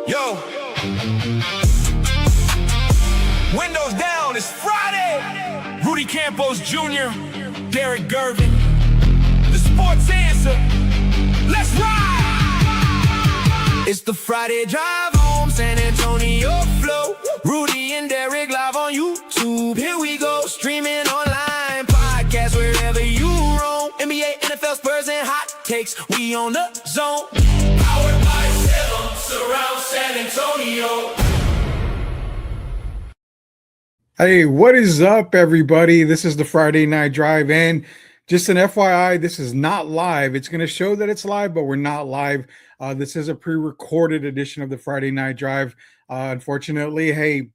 Yo, windows down, it's Friday. Rudy Campos Jr., Derek Gervin, the sports answer. Let's ride. It's the Friday drive home, San Antonio flow. Rudy and Derek live on YouTube. Here we go, streaming online, podcast wherever you roam. NBA, NFL, Spurs, and hot takes. We on the zone. Powered by Salem, surround San Antonio. Hey, what is up, everybody? This is the Friday Night Drive, and just an FYI, this is not live. It's going to show that it's live, but we're not live. This is a pre-recorded edition of the Friday Night Drive. Unfortunately, hey,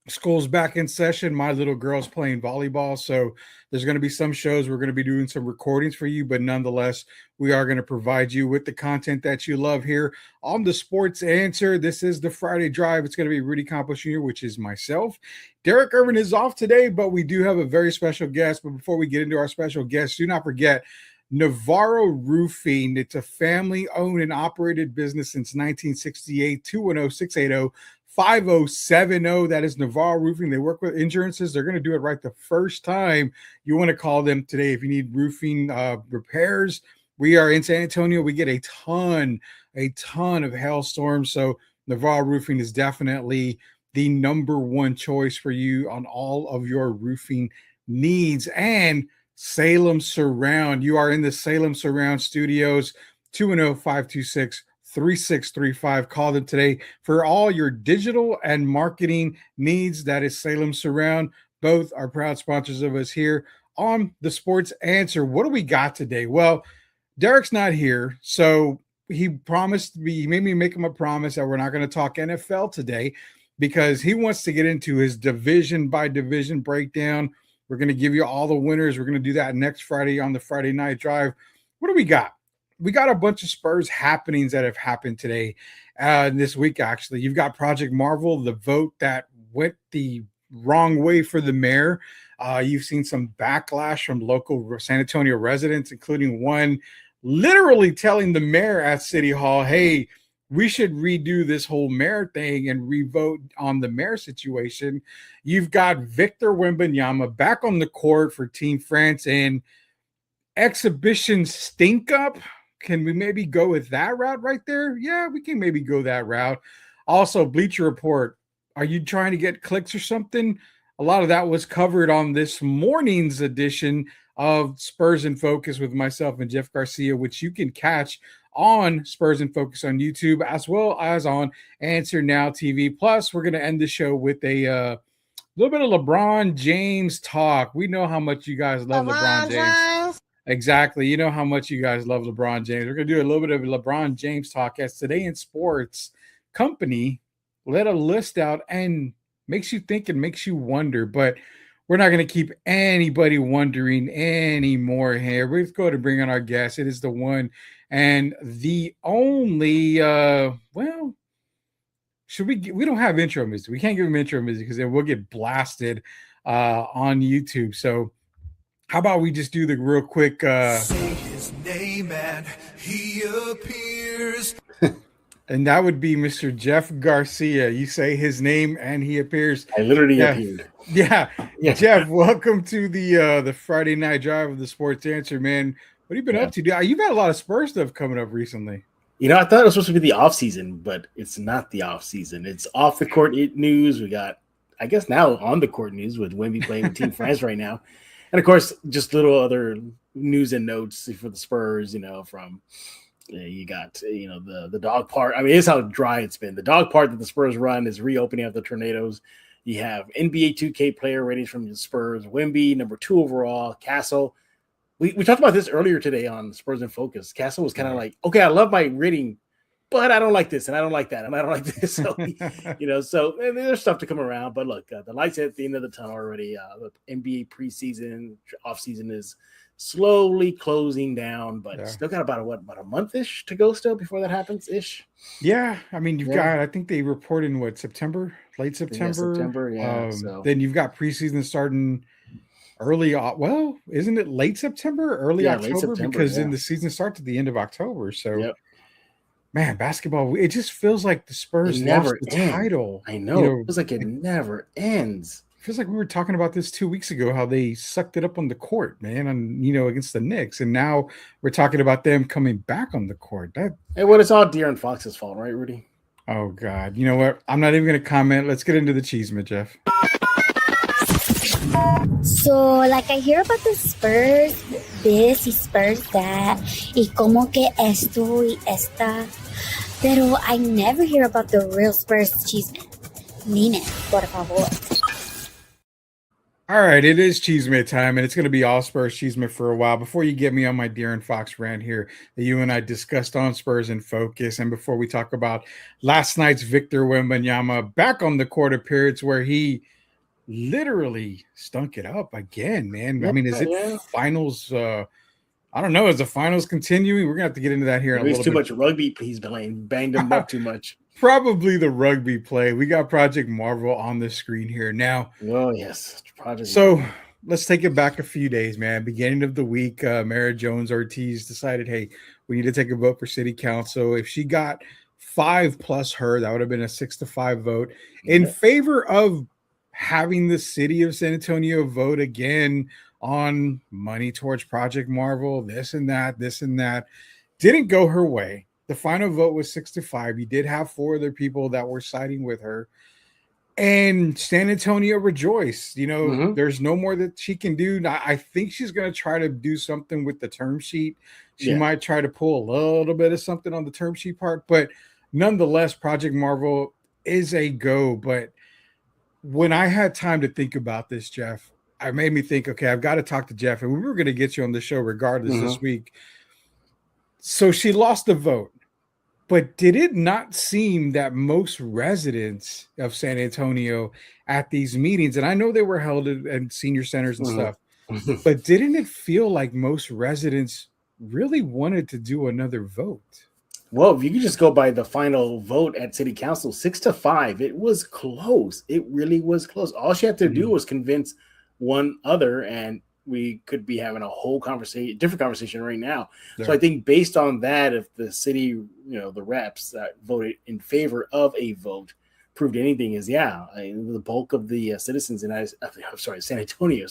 school's back in session. My little girl's playing volleyball, so there's going to be some shows we're going to be doing some recordings for you, but nonetheless, we are going to provide you with the content that you love here on the Sports Answer. This is the Friday Drive. It's going to be Rudy Campos Jr., which is myself. Derek Irvin is off today, but we do have a very special guest. But before we get into our special guest, do not forget Navarro Roofing. It's a family-owned and operated business since 1968. 210-680-5070. That is Navarro Roofing. They work with insurances. They're going to do it right the first time. You want to call them today if you need roofing repairs. We are in San Antonio. We get a ton of hailstorms. So Navarro Roofing is definitely the number one choice for you on all of your roofing needs. And Salem Surround. You are in the Salem Surround Studios. 210-526-3635. Call them today for all your digital and marketing needs. That is Salem Surround. Both are proud sponsors of us here on the Sports Answer. What do we got today? Well, Derek's not here, so he promised me, he made me make him a promise that we're not going to talk NFL today because he wants to get into his division by division breakdown. We're going to give you all the winners. We're going to do that next Friday on the Friday Night Drive. What do we got? We got a bunch of Spurs happenings that have happened today, this week, actually. You've got Project Marvel, the vote that went the wrong way for the mayor. You've seen some backlash from local San Antonio residents, including one literally telling the mayor at City Hall, hey, we should redo this whole mayor thing and revote on the mayor situation. You've got Victor Wembanyama back on the court for Team France and exhibition stink up. Can we maybe go with that route right there? Yeah, we can maybe go that route. Also, Bleacher Report. Are you trying to get clicks or something? A lot of that was covered on this morning's edition of Spurs In Focus with myself and Jeff Garcia, which you can catch on Spurs In Focus on YouTube as well as on Answer Now TV. Plus, we're going to end the show with a little bit of LeBron James talk. We know how much you guys love LeBron James. Exactly. You know how much you guys love LeBron James. We're going to do a little bit of LeBron James talk as Today in Sports company let a list out and makes you think and makes you wonder, but we're not going to keep anybody wondering anymore here. We're going to bring on our guest. It is the one and the only, we don't have intro music. We can't give him intro music because then we'll get blasted on YouTube. So how about we just do the real quick. Say his name and he appears. And that would be Mr. Jeff Garcia. You say his name and he appears. I literally appeared. Yeah. Jeff, welcome to the Friday Night Drive of the Sports Answer, man. What have you been up to? You've had a lot of Spurs stuff coming up recently. You know, I thought it was supposed to be the off season, but it's not the off season. It's off the court news. We got, I guess, now on the court news with Wemby playing with Team France right now. And of course, just little other news and notes for the Spurs, from you got, the dog park. I mean, it's how dry it's been. The dog park that the Spurs run is reopening after the tornadoes. You have NBA 2K player ratings from the Spurs. Wemby, number 2 overall. Castle. We talked about this earlier today on Spurs In Focus. Castle was kind of like, okay, I love my rating, but I don't like this, and I don't like that, and I don't like this. So, so there's stuff to come around. But look, the light's at the end of the tunnel already. The NBA preseason, offseason is slowly closing down, but still got about a month-ish to go still before that happens-ish. Yeah, I mean, you've got, I think they report in late September? Yeah, September, yeah. Then you've got preseason starting early, isn't it late September, early October? Late September, because then the season starts at the end of October. So man, basketball, it just feels like the It Spurs lost never the ends. title. I You know. It know, feels like it never ends. it feels like we were talking about this 2 weeks ago, how they sucked it up on the court, man, and against the Knicks. And now we're talking about them coming back on the court. And what it's all De'Aaron Fox's fault, right, Rudy? Oh God. You know what? I'm not even gonna comment. Let's get into the cheeseman, Jeff. So, like, I hear about the Spurs this y Spurs that, y como que esto y esta, pero I never hear about the real Spurs chisme. Dime, por favor. All right, it is Cheesemate time, and it's going to be all Spurs Cheesemate for a while. Before you get me on my De'Aaron Fox rant here that you and I discussed on Spurs in Focus, and before we talk about last night's Victor Wembanyama back on the court appearance where he literally stunk it up again, man. I mean, is it finals? I don't know. Is the finals continuing? We're going to have to get into that here in a Maybe little it's too bit. much rugby he's playing. Banged him up too much. Probably the rugby play. We got Project Marvel on the screen here now. Oh, yes. Project So Marvel. let's take it back a few days, man. Beginning of the week, Mara Jones Ortiz decided, hey, we need to take a vote for city council. If she got 5 plus her, that would have been a 6-5 vote in favor of having the city of San Antonio vote again on money towards Project Marvel, this and that. Didn't go her way. The final vote was 6-5. You did have 4 other people that were siding with her. And San Antonio rejoiced. There's no more that she can do. I think she's going to try to do something with the term sheet. She might try to pull a little bit of something on the term sheet part. But nonetheless, Project Marvel is a go. But when I had time to think about this, Jeff, it made me think, okay, I've got to talk to Jeff. And we were going to get you on the show regardless this week. So she lost the vote. But did it not seem that most residents of San Antonio at these meetings, and I know they were held at senior centers and stuff, but didn't it feel like most residents really wanted to do another vote? Well, if you could just go by the final vote at city council, 6-5, it was close. It really was close. All she had to do was convince one other, and we could be having a whole different conversation right now. Yeah. So I think based on that, if the city, the reps that voted in favor of a vote proved anything, is the bulk of the citizens in San Antonio,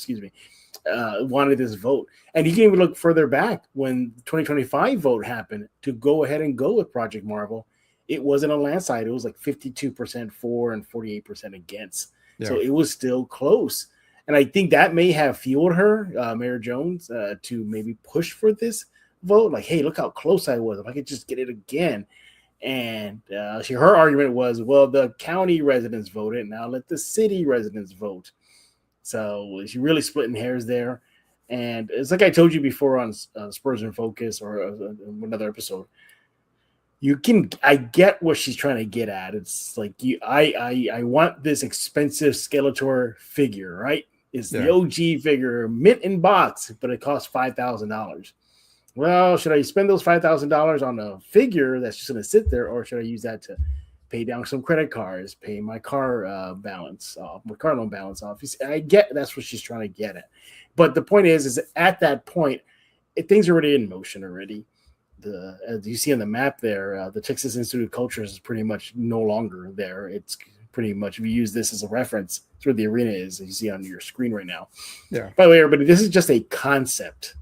wanted this vote. And you can even look further back when the 2025 vote happened to go ahead and go with Project Marvel. It wasn't a landslide. It was like 52% for and 48% against. Yeah. So it was still close. And I think that may have fueled her, Mayor Jones, to maybe push for this vote. Like, hey, look how close I was. If I could just get it again. And her argument was, well, the county residents voted. Now let the city residents vote. So she's really splitting hairs there. And it's like I told you before on Spurs In Focus or another episode. I get what she's trying to get at. It's like I want this expensive Skeletor figure, right? It's the OG figure, mint in box, but it costs $5,000. Well, should I spend those $5,000 on a figure that's just going to sit there, or should I use that to pay down some credit cards, pay my car balance off, my car loan balance off? I get that's what she's trying to get at. But the point is at that point, things are already in motion already. As you see on the map there, the Texas Institute of Culture is pretty much no longer there. It's pretty much, if you use this as a reference, it's where the arena is, as you see on your screen right now. Yeah. By the way, everybody, this is just a concept.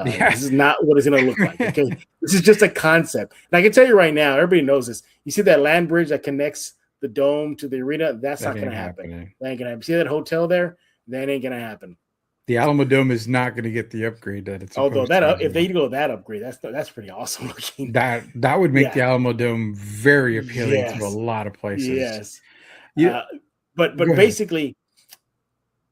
This is not what it's going to look like. Okay, this is just a concept. And I can tell you right now, everybody knows this. You see that land bridge that connects the dome to the arena? That's not going to happen. That ain't going to happen. See that hotel there? That ain't going to happen. The Alamo Dome is not going to get the upgrade that it's. Although if they go that upgrade, that's pretty awesome looking. That would make the Alamo Dome very appealing to a lot of places. Yes. But basically,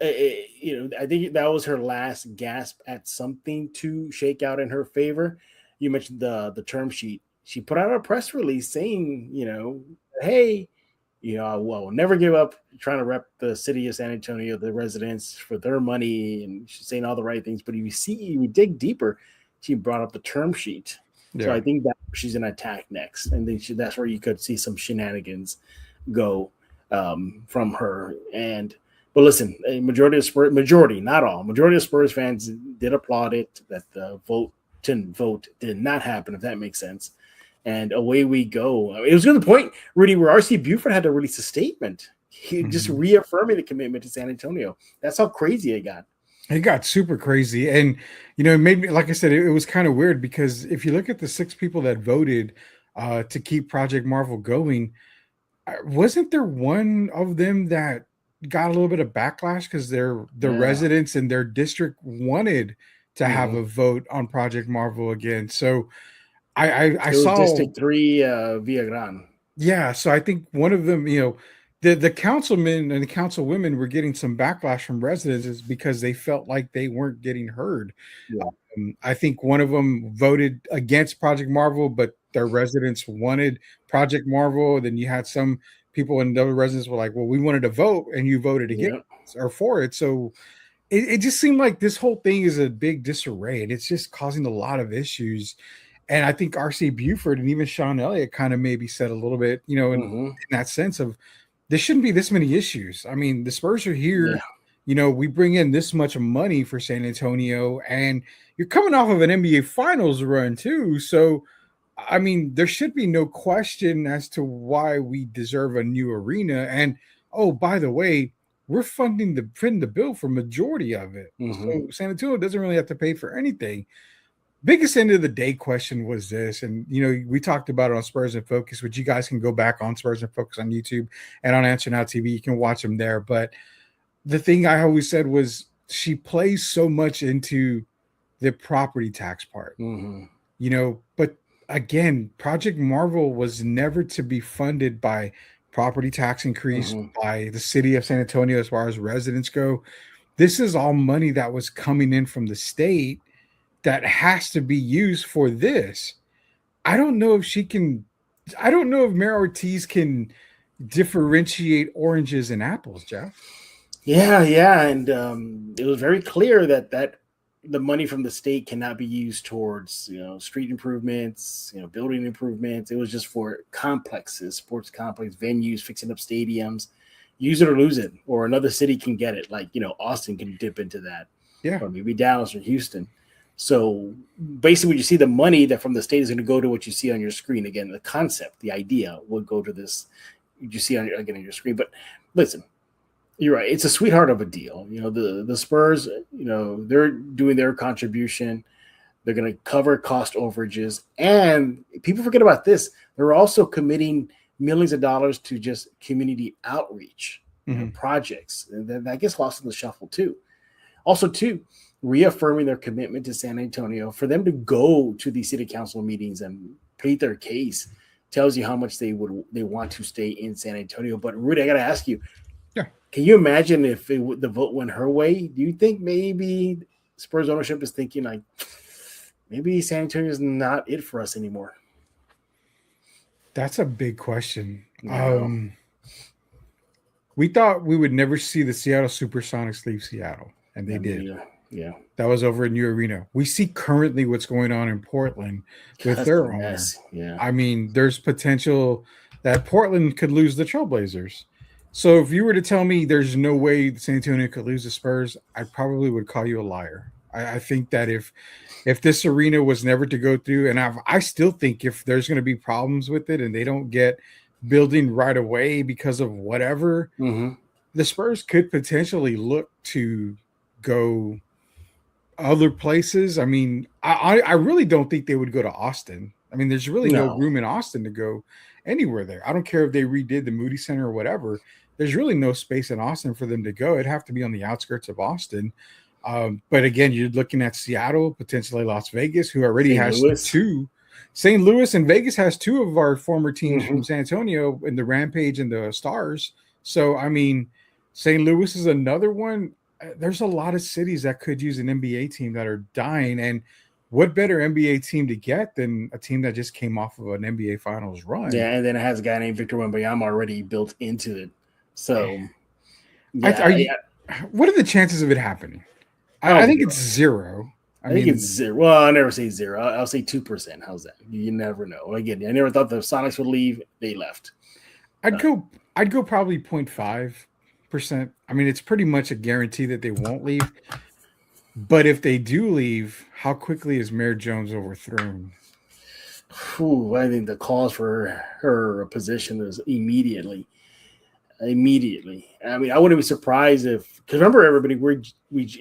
I think that was her last gasp at something to shake out in her favor. You mentioned the term sheet. She put out a press release saying, hey, we'll never give up trying to rep the city of San Antonio, the residents, for their money, and she's saying all the right things. But if you dig deeper, she brought up the term sheet. Yeah. So I think that she's going to attack next, and then that's where you could see some shenanigans go from her. But listen, majority of Spurs fans did applaud it, that the vote did not happen, if that makes sense. and away we go. I mean, it was to the point, Rudy, where RC Buford had to release a statement. He just reaffirming the commitment to San Antonio. That's how crazy it got. It got super crazy. And, it made me, like I said, it was kind of weird because if you look at the 6 people that voted to keep Project Marvel going, wasn't there one of them that got a little bit of backlash because the residents in their district wanted to have a vote on Project Marvel again? So I saw District 3 Villa Gran. Yeah, so I think one of them, the councilmen and the councilwomen were getting some backlash from residents because they felt like they weren't getting heard. Yeah. I think one of them voted against Project Marvel, but their residents wanted Project Marvel. Then you had some people and other residents were like, well, we wanted to vote and you voted against or for it. So it just seemed like this whole thing is a big disarray and it's just causing a lot of issues. And I think RC Buford and even Sean Elliott kind of maybe said a little bit, in that sense of there shouldn't be this many issues. I mean, the Spurs are here. We bring in this much money for San Antonio, and you're coming off of an NBA Finals run too. So, I mean, there should be no question as to why we deserve a new arena. And oh, by the way, we're footing the bill for majority of it. So San Antonio doesn't really have to pay for anything. Biggest end of the day question was this, and we talked about it on Spurs In Focus, which you guys can go back on Spurs In Focus on YouTube and on Answer Now TV. You can watch them there. But the thing I always said was she plays so much into the property tax part, But again, Project Marvel was never to be funded by property tax increase by the city of San Antonio as far as residents go. This is all money that was coming in from the state that has to be used for this. I don't know if Mayor Ortiz can differentiate oranges and apples, Jeff. Yeah. And it was very clear that the money from the state cannot be used towards, street improvements, building improvements. It was just for complexes, sports complex, venues, fixing up stadiums, use it or lose it, or another city can get it. Like, Austin can dip into that. Yeah. Or maybe Dallas or Houston. So basically what you see, the money that from the state is going to go to what you see on your screen. Again, the concept, the idea would go to this, you see on your screen. But listen, you're right. It's a sweetheart of a deal. The Spurs, they're doing their contribution. They're going to cover cost overages. And people forget about this. They're also committing millions of dollars to just community outreach projects. And that gets lost in the shuffle too. Also, too, reaffirming their commitment to San Antonio, for them to go to the city council meetings and plead their case tells you how much they want to stay in San Antonio. But Rudy, I got to ask you, can you imagine if the vote went her way? Do you think maybe Spurs ownership is thinking like, maybe San Antonio is not it for us anymore? That's a big question. We thought we would never see the Seattle Supersonics leave Seattle, and they did. Yeah. That was over a new arena. We see currently what's going on in Portland with their owner. Yeah. I mean, there's potential that Portland could lose the Trailblazers. So if you were to tell me there's no way San Antonio could lose the Spurs, I probably would call you a liar. I think that if this arena was never to go through, and I still think if there's going to be problems with it and they don't get building right away because of whatever, the Spurs could potentially look to go other places. I mean, I really don't think they would go to Austin. I mean, there's really no room in Austin to go anywhere there. I don't care if they redid the Moody Center or whatever. There's really no space in Austin for them to go. It'd have to be on the outskirts of Austin. But again, you're looking at Seattle, potentially Las Vegas, who already has two. St. Louis and Vegas has two of our former teams from San Antonio in the Rampage and the Stars. So, I mean, St. Louis is another one. There's a lot of cities that could use an NBA team that are dying. And what better NBA team to get than a team that just came off of an NBA Finals run? Yeah, and then it has a guy named Victor Wembanyama already built into it. So, what are the chances of it happening? I think it's zero. I think it's zero. Well, I'll never say zero. I'll say 2%. How's that? You never know. Again, I never thought the Sonics would leave. They left. I'd go probably 0.5%. I mean, it's pretty much a guarantee that they won't leave. But if they do leave, how quickly is Mayor Jones overthrown? I think the calls for her position is immediately. Immediately. I mean, I wouldn't be surprised if, because remember, everybody, we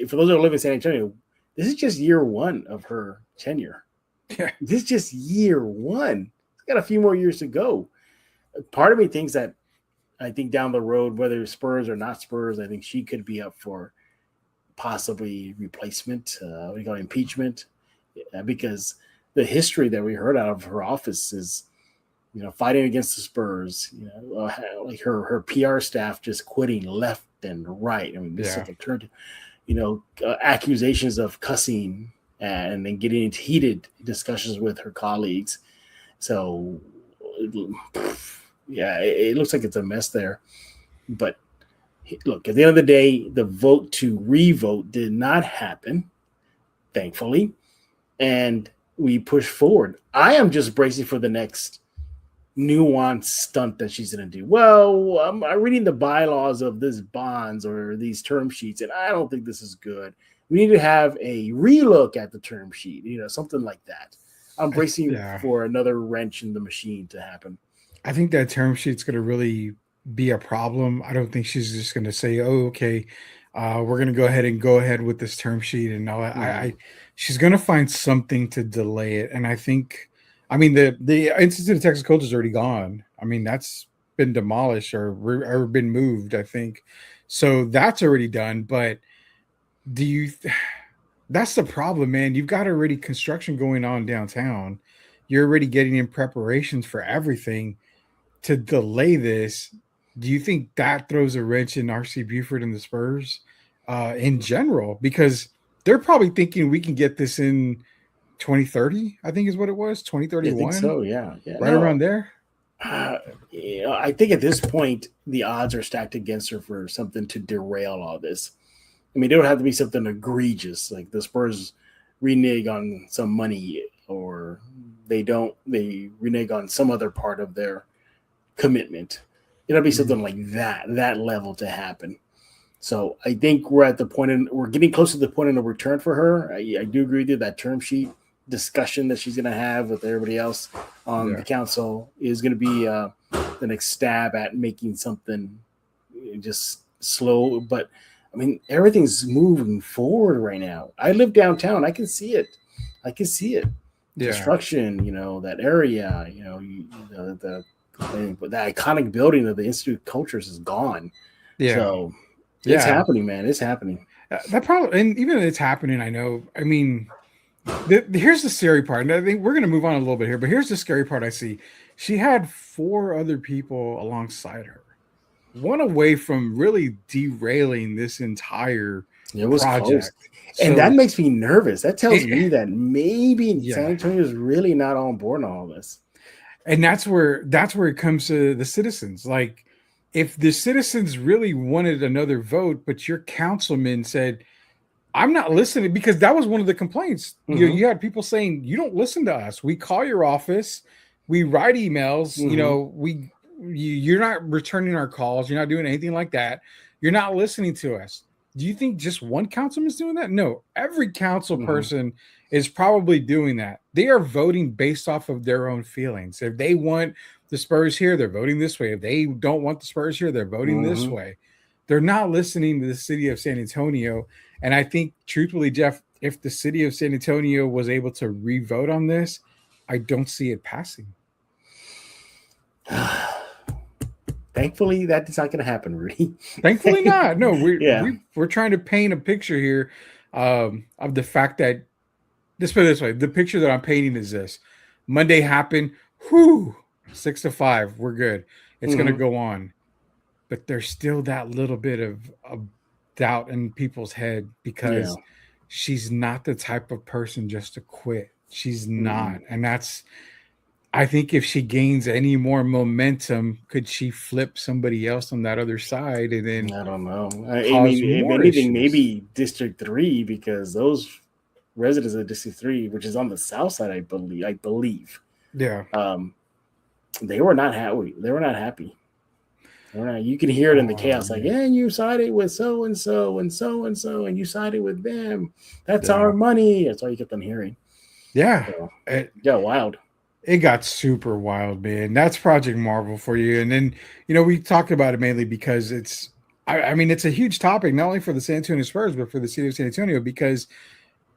for those that live in San Antonio, this is just year one of her tenure. Yeah. This is just year one. It's got a few more years to go. Part of me thinks that I think down the road, whether Spurs or not Spurs, I think she could be up for possibly replacement, what do you call it, impeachment, because the history that we heard out of her office is, fighting against the Spurs, like her PR staff just quitting left and right. I mean, this is turned, accusations of cussing and then getting into heated discussions with her colleagues. So, it looks like it's a mess there. But look, at the end of the day, the vote to revote did not happen, thankfully, and we push forward. I am just bracing for the next nuanced stunt that she's going to do. Well, I'm reading the bylaws of this bonds or these term sheets, and I don't think this is good. We need to have a relook at the term sheet, something like that. I'm bracing for another wrench in the machine to happen. I think that term sheet's going to really be a problem. I don't think she's just going to say, "Oh, okay, we're going to go ahead with this term sheet," and all. She's going to find something to delay it, and I think. I mean, the Institute of Texas Culture is already gone. I mean, that's been demolished or been moved, I think. So that's already done. But that's the problem, man. You've got already construction going on downtown. You're already getting in preparations for everything. To delay this, do you think that throws a wrench in RC Buford and the Spurs in general? Because they're probably thinking we can get this in 2030, I think is what it was. 2031. I think so, yeah. Around there. I think at this point the odds are stacked against her for something to derail all this. I mean, it would have to be something egregious, like the Spurs renege on some money, or they renege on some other part of their commitment. It'll be something like that level to happen. So I think we're getting close to the point of no return for her. I do agree with you that term sheet discussion that she's going to have with everybody else on the council is going to be the next stab at making something just slow. But I mean, everything's moving forward right now. I live downtown. I can see it. Construction, that area, the iconic building of the Institute of Cultures is gone. Yeah. So it's happening, man. It's happening. That probably, and even if it's happening, I know. I mean, here's the scary part. And I think we're going to move on a little bit here, but here's the scary part I see. She had 4 other people alongside her, one away from really derailing this entire project. Close. And that makes me nervous. That tells me that maybe San Antonio is really not on board on all this. And that's where it comes to the citizens. Like, if the citizens really wanted another vote, but your councilman said, "I'm not listening," because that was one of the complaints. Mm-hmm. You had people saying, "You don't listen to us. We call your office, we write emails. Mm-hmm. You're not returning our calls. You're not doing anything like that. You're not listening to us." Do you think just one councilman is doing that? No, every council person is probably doing that. They are voting based off of their own feelings. If they want the Spurs here, they're voting this way. If they don't want the Spurs here, they're voting this way. They're not listening to the city of San Antonio. And I think, truthfully, Jeff, if the city of San Antonio was able to re-vote on this, I don't see it passing. Thankfully, that's not going to happen, Rudy. Thankfully not. No, we're trying to paint a picture here of the fact that, let's put it this way, the picture that I'm painting is this. Monday happened, 6-5, we're good. It's going to go on. But there's still that little bit of doubt in people's head because she's not the type of person just to quit. She's not. And I think if she gains any more momentum, could she flip somebody else on that other side? And then I don't know. I mean, if anything, maybe District 3, because those residents of District 3, which is on the south side, I believe. Yeah. They were not happy. You can hear it in the chaos, like, and you sided with so and so and so and so, and you sided with them. That's our money. That's all you kept on hearing. Yeah. So, wild. It got super wild, man. That's Project Marvel for you. And then, we talk about it mainly because I mean, it's a huge topic, not only for the San Antonio Spurs, but for the city of San Antonio, because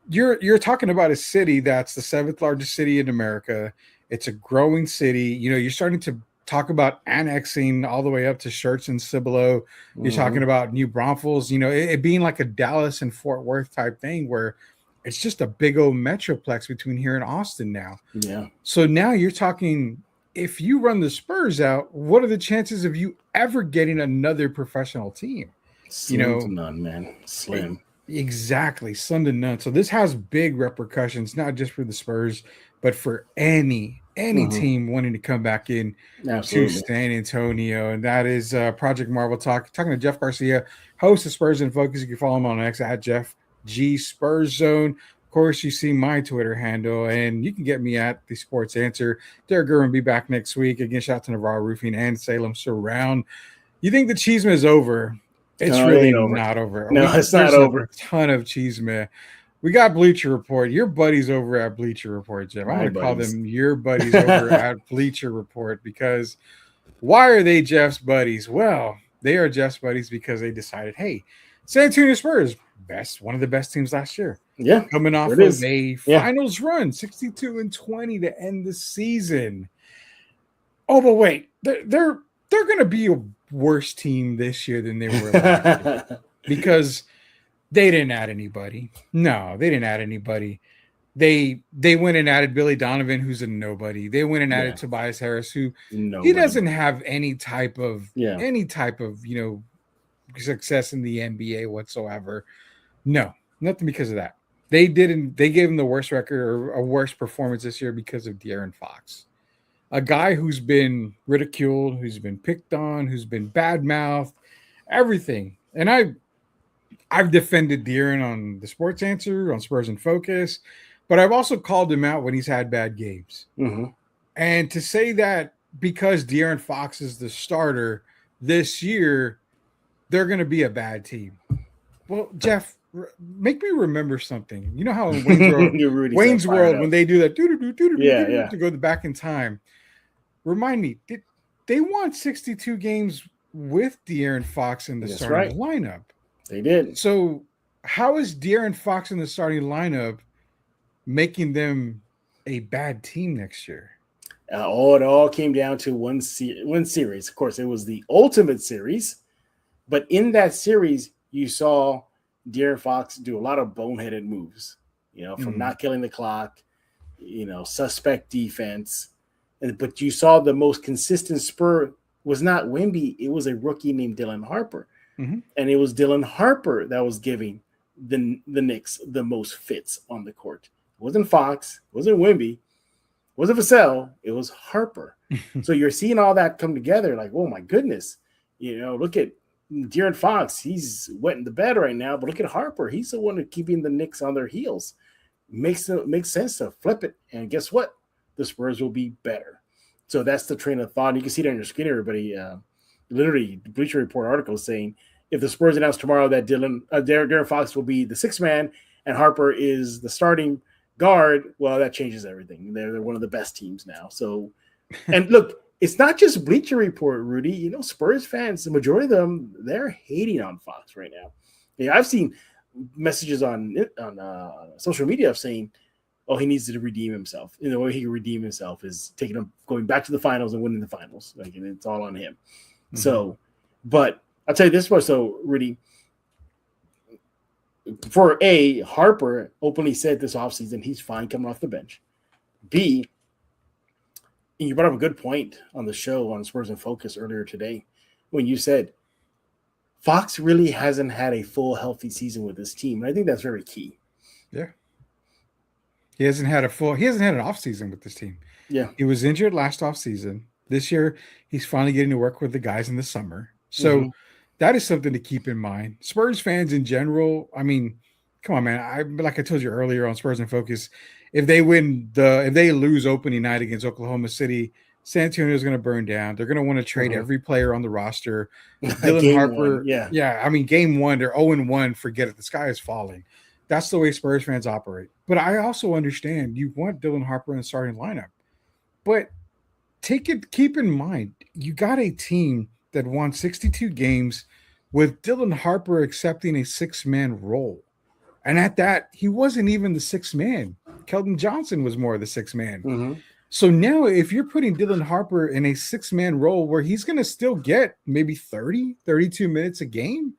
you're talking about a city that's the seventh largest city in America. It's a growing city. You're starting to talk about annexing all the way up to Schertz and Cibolo. You're talking about New Braunfels, it being like a Dallas and Fort Worth type thing where it's just a big old metroplex between here and Austin now. Yeah. So now you're talking, if you run the Spurs out, what are the chances of you ever getting another professional team? Slim to none, man. Slim. Exactly. Slim to none. So this has big repercussions, not just for the Spurs, but for any team wanting to come back in to San Antonio. And that is Project Marvel Talk. Talking to Jeff Garcia, host of Spurs In Focus. You can follow him on X at Jeff G Spurs Zone. Of course, you see my Twitter handle, and you can get me at the Sports Answer. Derek Gurman will be back next week. Again, shout out to Navarro Roofing and Salem Surround. You think the Cheeseman is over? It's really not over. No, it's not over. A ton of Cheeseman. We got Bleacher Report. Your buddies over at Bleacher Report, Jeff. I'm going to call them your buddies over at Bleacher Report, because why are they Jeff's buddies? Well, they are Jeff's buddies because they decided, hey, San Antonio Spurs, one of the best teams last year. Yeah. Coming off of a finals run, 62-20 to end the season. Oh, but wait, they're going to be a worse team this year than they were last year, because they didn't add anybody. No, they didn't add anybody. They went and added Billy Donovan, who's a nobody. They went and added Tobias Harris, who he doesn't have any type of success in the NBA whatsoever. No, nothing because of that. They gave him the worst record or a worse performance this year because of De'Aaron Fox, a guy who's been ridiculed, who's been picked on, who's been bad-mouthed, everything. And I've defended De'Aaron on the Sports Answer, on Spurs In Focus, but I've also called him out when he's had bad games. And to say that because De'Aaron Fox is the starter this year, they're going to be a bad team. Well, Jeff, make me remember something. You know how in Wayne's World, when they do that to go back in time, remind me, they won 62 games with De'Aaron Fox in the starting lineup. They did. So how is De'Aaron Fox in the starting lineup making them a bad team next year? It all came down to one series. Of course, it was the ultimate series. But in that series, you saw De'Aaron Fox do a lot of boneheaded moves, from not killing the clock, suspect defense. But you saw the most consistent Spur was not Wemby. It was a rookie named Dylan Harper. And it was Dylan Harper that was giving the Knicks the most fits on the court. It wasn't Fox. It wasn't Wemby. It wasn't Vassell. It was Harper. So you're seeing all that come together like, oh, my goodness. Look at De'Aaron Fox. He's wetting the bed right now. But look at Harper. He's the one keeping the Knicks on their heels. Makes sense to flip it. And guess what? The Spurs will be better. So that's the train of thought. And you can see it on your screen, everybody. Literally, the Bleacher Report article saying, if the Spurs announce tomorrow that De'Aaron Fox will be the sixth man and Harper is the starting guard, well, that changes everything. They're one of the best teams now. So, and look, it's not just Bleacher Report, Rudy. Spurs fans, the majority of them, they're hating on Fox right now. I've seen messages on social media of saying, oh, he needs to redeem himself. The way he can redeem himself is going back to the finals and winning the finals. And it's all on him. So, but I'll tell you this much, though, Rudy. For A, Harper openly said this offseason he's fine coming off the bench. B, and you brought up a good point on the show on Spurs In Focus earlier today when you said Fox really hasn't had a full healthy season with this team. And I think that's very key. Yeah. He hasn't had an offseason with this team. Yeah. He was injured last offseason. This year, he's finally getting to work with the guys in the summer. So that is something to keep in mind. Spurs fans in general, I mean, come on, man. Like I told you earlier on Spurs In Focus, if they lose opening night against Oklahoma City, San Antonio is going to burn down. They're going to want to trade every player on the roster. Dylan Harper, I mean, game one, they're 0-1. Forget it. The sky is falling. That's the way Spurs fans operate. But I also understand you want Dylan Harper in the starting lineup. But keep in mind, you got a team that won 62 games with Dylan Harper accepting a 6-man role. And at that, he wasn't even the 6th man. Keldon Johnson was more of the 6th man. Mm-hmm. So now if you're putting Dylan Harper in a 6-man role where he's going to still get maybe 30, 32 minutes a game,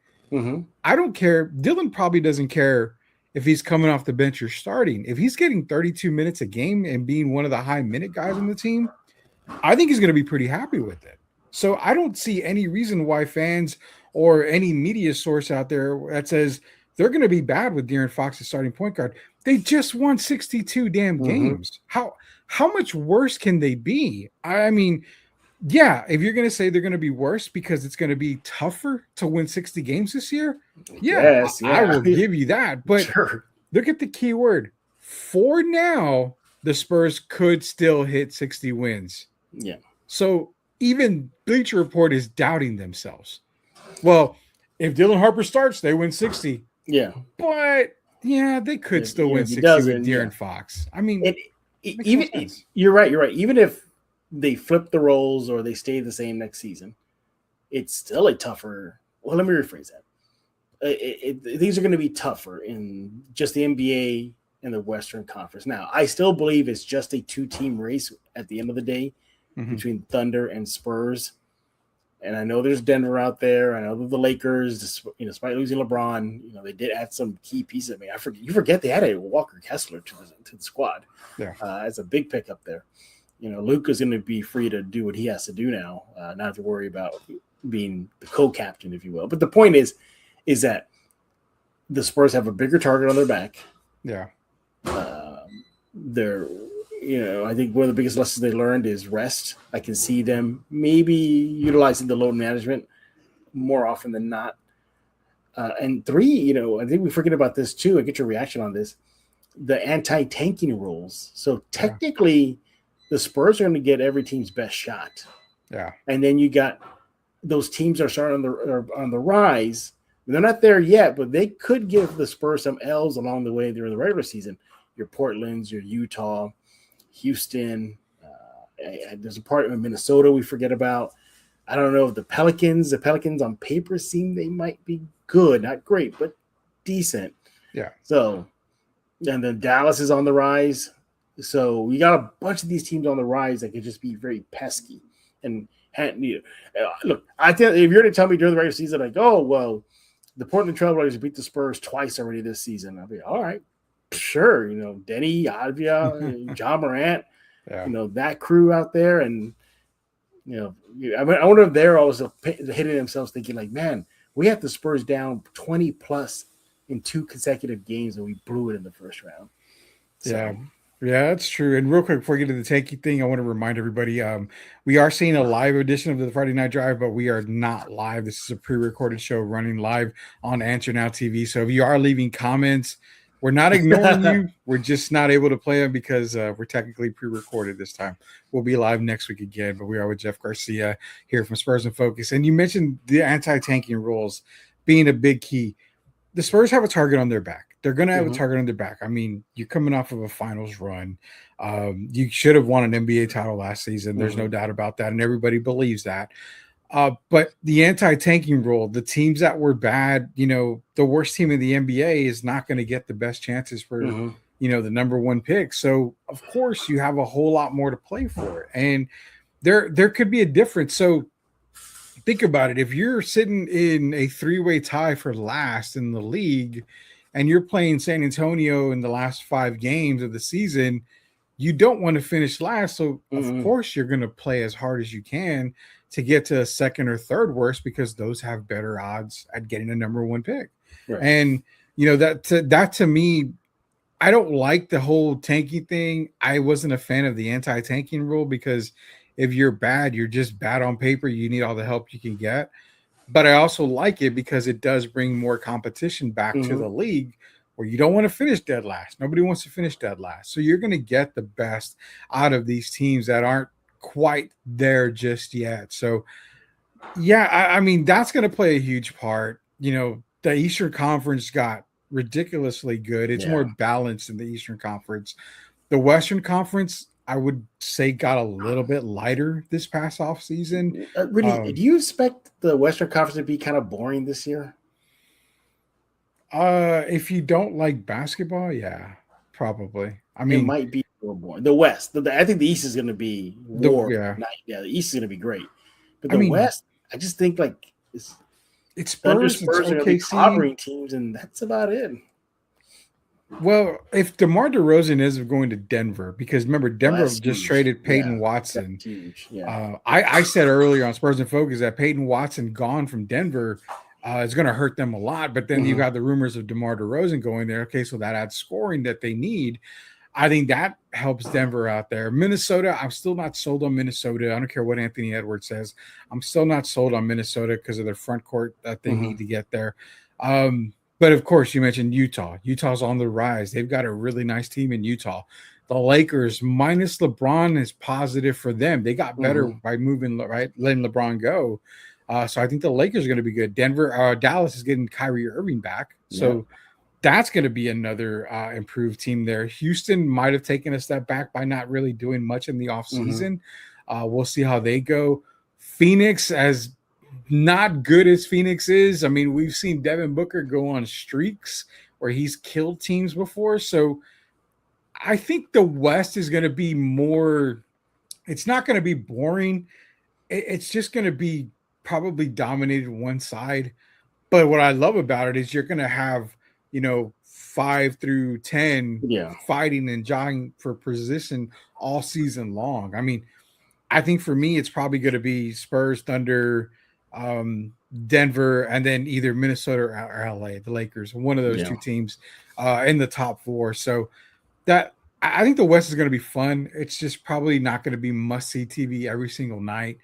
I don't care. Dylan probably doesn't care if he's coming off the bench or starting. If he's getting 32 minutes a game and being one of the high minute guys on the team, I think he's going to be pretty happy with it. So I don't see any reason why fans or any media source out there that says they're going to be bad with De'Aaron Fox as starting point guard. They just won 62 damn games. How much worse can they be? I mean, yeah, if you're going to say they're going to be worse because it's going to be tougher to win 60 games this year, yes, I will give you that. But sure. Look at the key word. For now, the Spurs could still hit 60 wins. Yeah. So even Bleacher Report is doubting themselves. Well, if Dylan Harper starts, they win 60. Yeah. But yeah, they could still win 60 with De'Aaron Fox. I mean, you're right. Even if they flip the roles or they stay the same next season, it's still a tougher. Well, let me rephrase that. These are going to be tougher in just the NBA and the Western Conference. Now, I still believe it's just a 2-team race at the end of the day between Thunder and Spurs. And I know there's Denver out there. I know the Lakers, despite losing LeBron, they did add some key pieces. I mean, you forget they added Walker Kessler to the squad. Yeah, it's a big pickup there. Luka's going to be free to do what he has to do now, not have to worry about being the co-captain, if you will. But the point is that the Spurs have a bigger target on their back. Yeah, they're. I think one of the biggest lessons they learned is rest. I can see them maybe utilizing the load management more often than not. And 3, I think we forget about this too. I get your reaction on this. The anti-tanking rules. So technically, the Spurs are going to get every team's best shot. Yeah. And then you got those teams that are starting on the rise. They're not there yet, but they could give the Spurs some L's along the way during the regular season. Your Portlands, your Utah, Houston, there's a part of Minnesota we forget about. I don't know if the Pelicans on paper seem they might be good, not great, but decent. Yeah. So, and then Dallas is on the rise. So we got a bunch of these teams on the rise that could just be very pesky. And look, I think if you're to tell me during the regular season, like, oh, well, the Portland Trailblazers beat the Spurs twice already this season, I'll be all right. Sure, Denny, Advia, John Morant, that crew out there. And, I wonder if they're also hitting themselves thinking like, man, we had the Spurs down 20 plus in 2 consecutive games and we blew it in the first round. So, yeah, that's true. And real quick, before we get to the tanky thing, I want to remind everybody, we are seeing a live edition of the Friday Night Drive, but we are not live. This is a pre-recorded show running live on Answer Now TV. So if you are leaving comments, we're not ignoring you. We're just not able to play them because we're technically pre-recorded this time. We'll be live next week again, but we are with Jeff Garcia here from Spurs In Focus. And you mentioned the anti-tanking rules being a big key. The Spurs have a target on their back. They're going to have a target on their back. I mean, you're coming off of a finals run. You should have won an NBA title last season. There's no doubt about that, and everybody believes that. But the anti-tanking rule, the teams that were bad, the worst team in the NBA is not going to get the best chances for, the number 1 pick. So, of course, you have a whole lot more to play for. And there could be a difference. So, think about it. If you're sitting in a 3-way tie for last in the league and you're playing San Antonio in the last 5 games of the season, you don't want to finish last. So, of course, you're going to play as hard as you can to get to 2nd or 3rd worst because those have better odds at getting a number 1 pick. Right. And, that to me, I don't like the whole tanking thing. I wasn't a fan of the anti-tanking rule because if you're bad, you're just bad on paper. You need all the help you can get. But I also like it because it does bring more competition back to the league where you don't want to finish dead last. Nobody wants to finish dead last. So you're going to get the best out of these teams that aren't quite there just yet. So, I mean, that's going to play a huge part. The Eastern Conference got ridiculously good. It's more balanced in the Eastern Conference. The Western Conference, I would say got a little bit lighter this past off season. Really, do you expect the Western Conference to be kind of boring this year? If you don't like basketball, yeah, probably. I It mean, might be a little boring. The West, I think the East is going to be war. The East is going to be great, but the West, I just think like it's Thunder Spurs, Spurs are going to be clobbering teams, and that's about it. Well, if DeMar DeRozan is going to Denver, because remember, Denver just huge. traded Peyton Watson. That's huge. Yeah. I said earlier on Spurs In Focus that Peyton Watson gone from Denver is going to hurt them a lot. But then you got the rumors of DeMar DeRozan going there. Okay, so that adds scoring that they need. I think that helps Denver out there. Minnesota, I'm still not sold on Minnesota. I don't care what Anthony Edwards says. I'm still not sold on Minnesota because of their front court that they need to get there. But of course, you mentioned Utah. Utah's on the rise. They've got a really nice team in Utah. The Lakers, minus LeBron, is positive for them. They got better by letting LeBron go. So I think the Lakers are going to be good. Dallas is getting Kyrie Irving back. So that's going to be another improved team there. Houston might have taken a step back by not really doing much in the offseason. We'll see how they go. Phoenix, as not good as Phoenix is, I mean, we've seen Devin Booker go on streaks where he's killed teams before. So I think the West is going to be more, it's not going to be boring. It's just going to be probably dominated one side. But what I love about it is you're going to have, 5 through 10 fighting and jogging for position all season long. I mean, I think for me, it's probably going to be Spurs, Thunder, Denver, and then either Minnesota or LA, the Lakers, one of those two teams in the top 4. So that I think the West is going to be fun. It's just probably not going to be must-see TV every single night.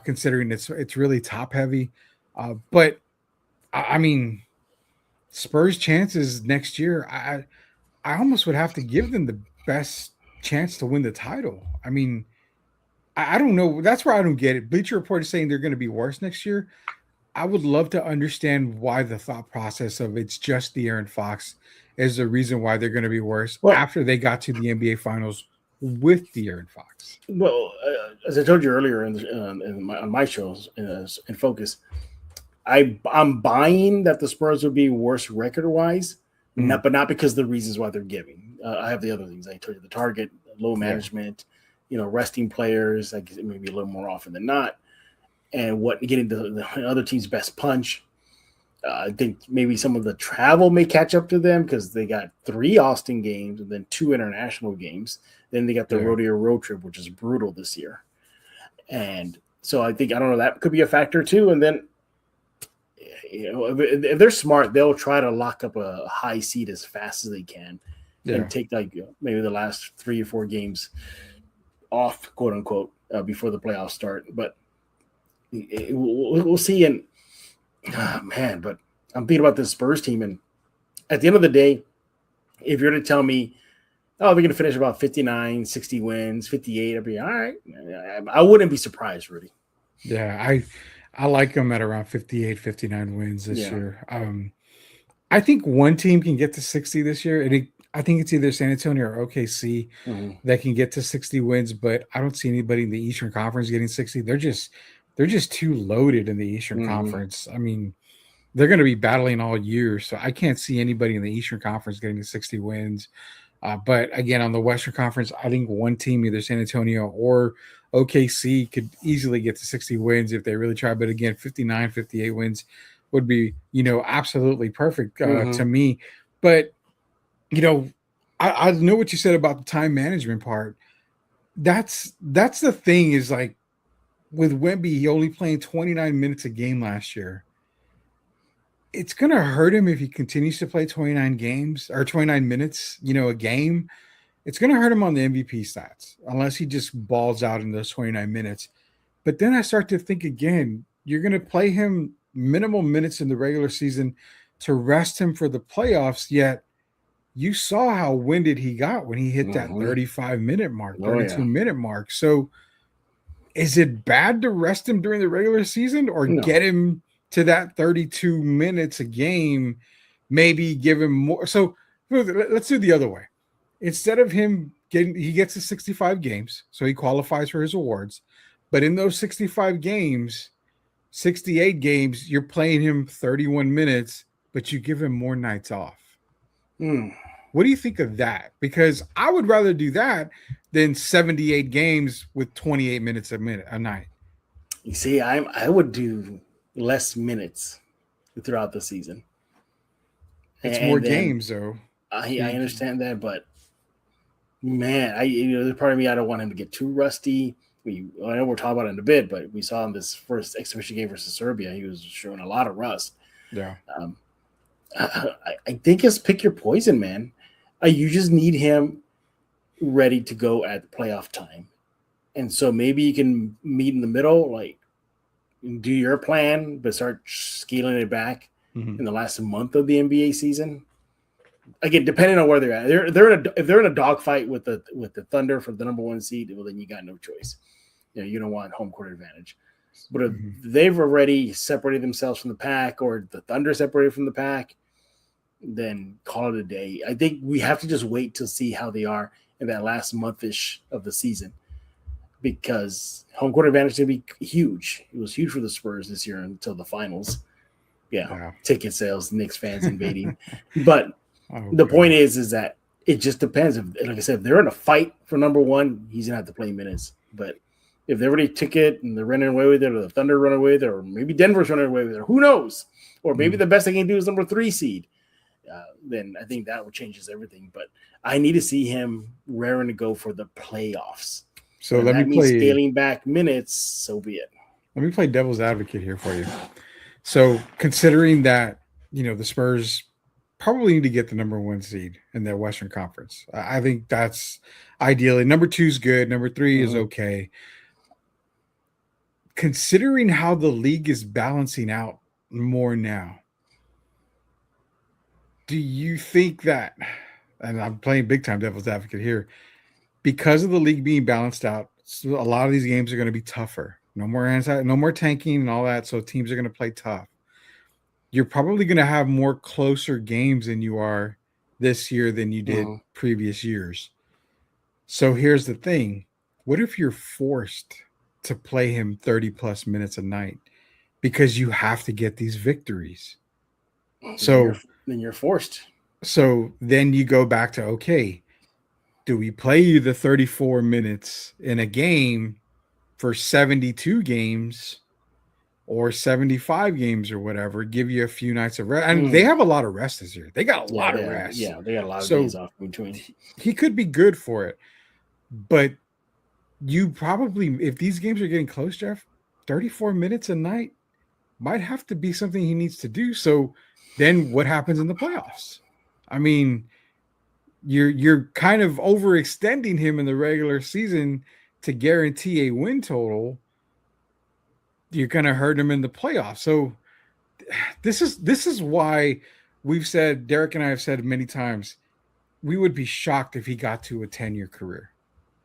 Considering it's really top heavy. But I mean, Spurs' chances next year, I almost would have to give them the best chance to win the title. I mean, I don't know. That's where I don't get it. Bleacher Report is saying they're going to be worse next year. I would love to understand why the thought process of it's just the Aaron Fox is the reason why they're going to be worse after they got to the NBA Finals with the Aaron Fox. Well, as I told you earlier on my shows in Focus, I'm buying that the Spurs would be worse record-wise, but not because of the reasons why they're giving. I have the other things. I told you the target, low management, resting players, I guess maybe a little more often than not, and getting the other team's best punch. I think maybe some of the travel may catch up to them because they got 3 Austin games and then 2 international games. Then they got the rodeo road trip, which is brutal this year. And so I don't know, that could be a factor too. And then, if they're smart, they'll try to lock up a high seed as fast as they can and take maybe the last 3 or 4 games off, quote unquote, before the playoffs start. But we'll see. And but I'm thinking about this Spurs team, and at the end of the day, if you're to tell me, they're going to finish about 59, 60 wins, 58, I'd be all right. I wouldn't be surprised, Rudy. Yeah, I like them at around 58, 59 wins this year. I think one team can get to 60 this year. I think it's either San Antonio or OKC that can get to 60 wins, but I don't see anybody in the Eastern Conference getting 60. They're just too loaded in the Eastern Conference. I mean, they're going to be battling all year, so I can't see anybody in the Eastern Conference getting to 60 wins. But again, on the Western Conference, I think one team, either San Antonio or OKC, could easily get to 60 wins if they really try. But again, 59, 58 wins would be, absolutely perfect to me. But, I know what you said about the time management part. That's the thing is like with Wemby, he only playing 29 minutes a game last year. It's going to hurt him if he continues to play 29 minutes, a game. It's going to hurt him on the MVP stats unless he just balls out in those 29 minutes. But then I start to think again, you're going to play him minimal minutes in the regular season to rest him for the playoffs, yet you saw how winded he got when he hit that 35-minute mark, 32-minute mark. So is it bad to rest him during the regular season or get him to that 32 minutes a game, maybe give him more? So let's do the other way. Instead of him he gets to 65 games, so he qualifies for his awards. But in those 65 games, 68 games, you're playing him 31 minutes, but you give him more nights off. What do you think of that? Because I would rather do that than 78 games with 28 minutes a night. You see, I would do less minutes throughout the season. It's more games, though. I understand that, but man, there's part of me I don't want him to get too rusty. I know we're talking about it in a bit, but we saw in this first exhibition game versus Serbia, he was showing a lot of rust. Yeah. I think it's pick your poison, man. You just need him ready to go at playoff time. And so maybe you can meet in the middle, like do your plan, but start scaling it back in the last month of the NBA season. Again, depending on where they're at, if they're in a dogfight with the Thunder for the number 1 seed, well, then you got no choice. You don't want home court advantage. But if they've already separated themselves from the pack, or the Thunder separated from the pack, then call it a day. I think we have to just wait to see how they are in that last month-ish of the season, because home court advantage is going to be huge. It was huge for the Spurs this year until the finals. Yeah. Ticket sales, Knicks fans invading. But the point is that it just depends. Like I said, if they're in a fight for number 1, he's going to have to play minutes. But if they already took it and they're running away with it, or the Thunder run away with it, or maybe Denver's running away with it, or who knows? Or maybe the best they can do is number 3 seed. Then I think that changes everything. But I need to see him raring to go for the playoffs. So let me play scaling back minutes. So be it. Let me play devil's advocate here for you. So considering that, the Spurs probably need to get the number 1 seed in their Western Conference. I think that's ideally. Number 2 is good. Number 3 is okay. Considering how the league is balancing out more now, do you think that, and I'm playing big time devil's advocate here, because of the league being balanced out, so a lot of these games are going to be tougher. No more tanking and all that, so teams are going to play tough. You're probably going to have more closer games than you are this year than you did previous years. So here's the thing. What if you're forced to play him 30-plus minutes a night because you have to get these victories? So then you're forced. So then you go back to, okay, do we play you the 34 minutes in a game for 72 games or 75 games or whatever, give you a few nights of rest? And they have a lot of rest this year. They got a lot of rest. Yeah, they got a lot of days off in between. He could be good for it. But you probably, if these games are getting close, Jeff, 34 minutes a night might have to be something he needs to do. So then what happens in the playoffs? I mean, you're kind of overextending him in the regular season to guarantee a win total. You're going to hurt him in the playoffs. So this is why we've said, Derek and I have said many times, we would be shocked if he got to a 10-year career.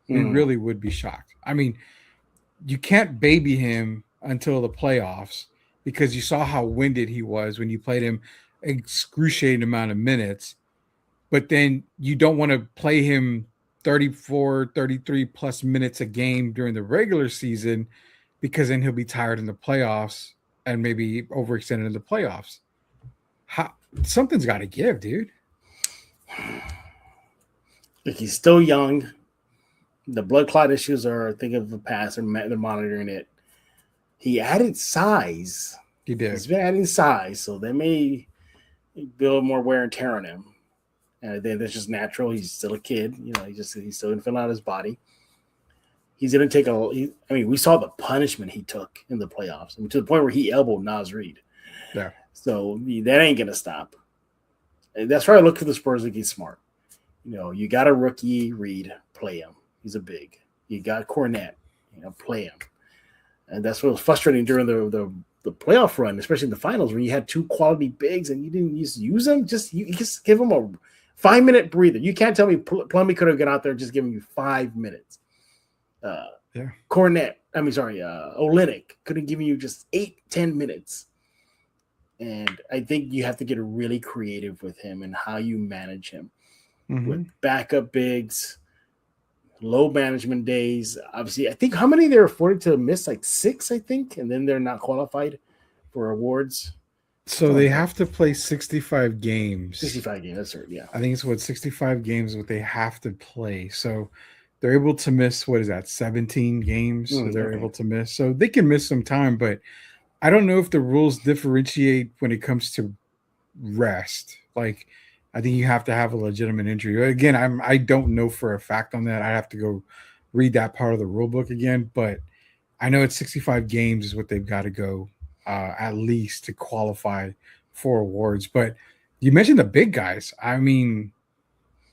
We really would be shocked. I mean, you can't baby him until the playoffs, because you saw how winded he was when you played him excruciating amount of minutes. But then you don't want to play him 34, 33 plus minutes a game during the regular season, because then he'll be tired in the playoffs and maybe overextended in the playoffs. Something's got to give, dude. Look, he's still young. The blood clot issues are a thing of the past. They're monitoring it. He added size. He did. He's been adding size, so they may build more wear and tear on him. And I think that's just natural. He's still a kid. He's still going to fill out his body. He's going to take we saw the punishment he took in the playoffs. To the point where he elbowed Naz Reid. Yeah. So that ain't going to stop. And that's why I look for the Spurs to get smart. You got a rookie, Reid, play him. He's a big. You got Cornette, play him. And that's what was frustrating during the playoff run, especially in the finals, where you had 2 quality bigs and you didn't use them. You just give them a 5-minute breather. You can't tell me Plumlee could have got out there just giving you 5 minutes. Cornette, Olynyk could have given you just 8-10 minutes. And I think you have to get really creative with him and how you manage him with backup bigs. low management days. Obviously, I think how many they're afforded to miss, like 6, I think, and then they're not qualified for awards. So they have to play 65 games. 65 games, that's right, yeah. I think it's 65 games what they have to play. So they're able to miss, 17 games they're able to miss. So they can miss some time, but I don't know if the rules differentiate when it comes to rest. Like, I think you have to have a legitimate injury. Again, I don't know for a fact on that. I have to go read that part of the rule book again, but I know it's 65 games is what they've got to go at least to qualify for awards. But you mentioned the big guys. I mean,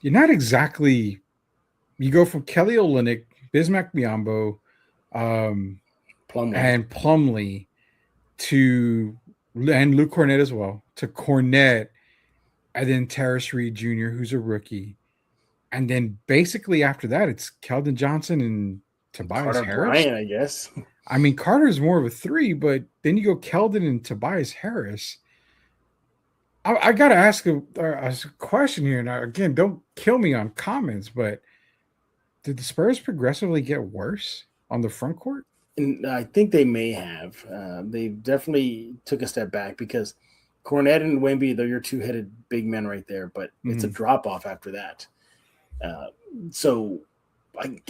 you're not exactly – you go from Kelly Olynyk, Bismack Biyombo, and Plumlee to – and Luke Cornett as well, to Cornett, and then Terrace Reed Jr., who's a rookie. And then basically after that, it's Keldon Johnson and Tobias Carter Harris. Bryant, I guess. I mean, Carter's more of a 3, but then you go Keldon and Tobias Harris. I got to ask a question here. Now, again, don't kill me on comments, but did the Spurs progressively get worse on the front court? And I think they may have. They definitely took a step back because Cornette and Wemby, they're your two-headed big men right there, but it's a drop-off after that. So I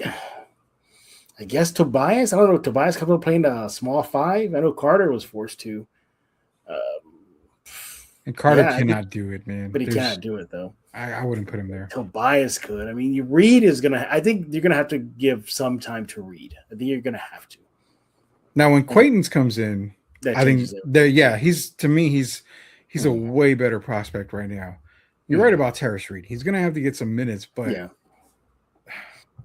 guess Tobias, I don't know, Tobias coming up playing a small 5. I know Carter was forced to. And Carter cannot do it, man. But he cannot do it, though. I wouldn't put him there. Tobias could. I mean, Reed is going to – I think you're going to have to give some time to Reed. I think you're going to have to. Now, when Quaitons comes in, I think he's a way better prospect right now. You're right about Terrace Reed. He's going to have to get some minutes, but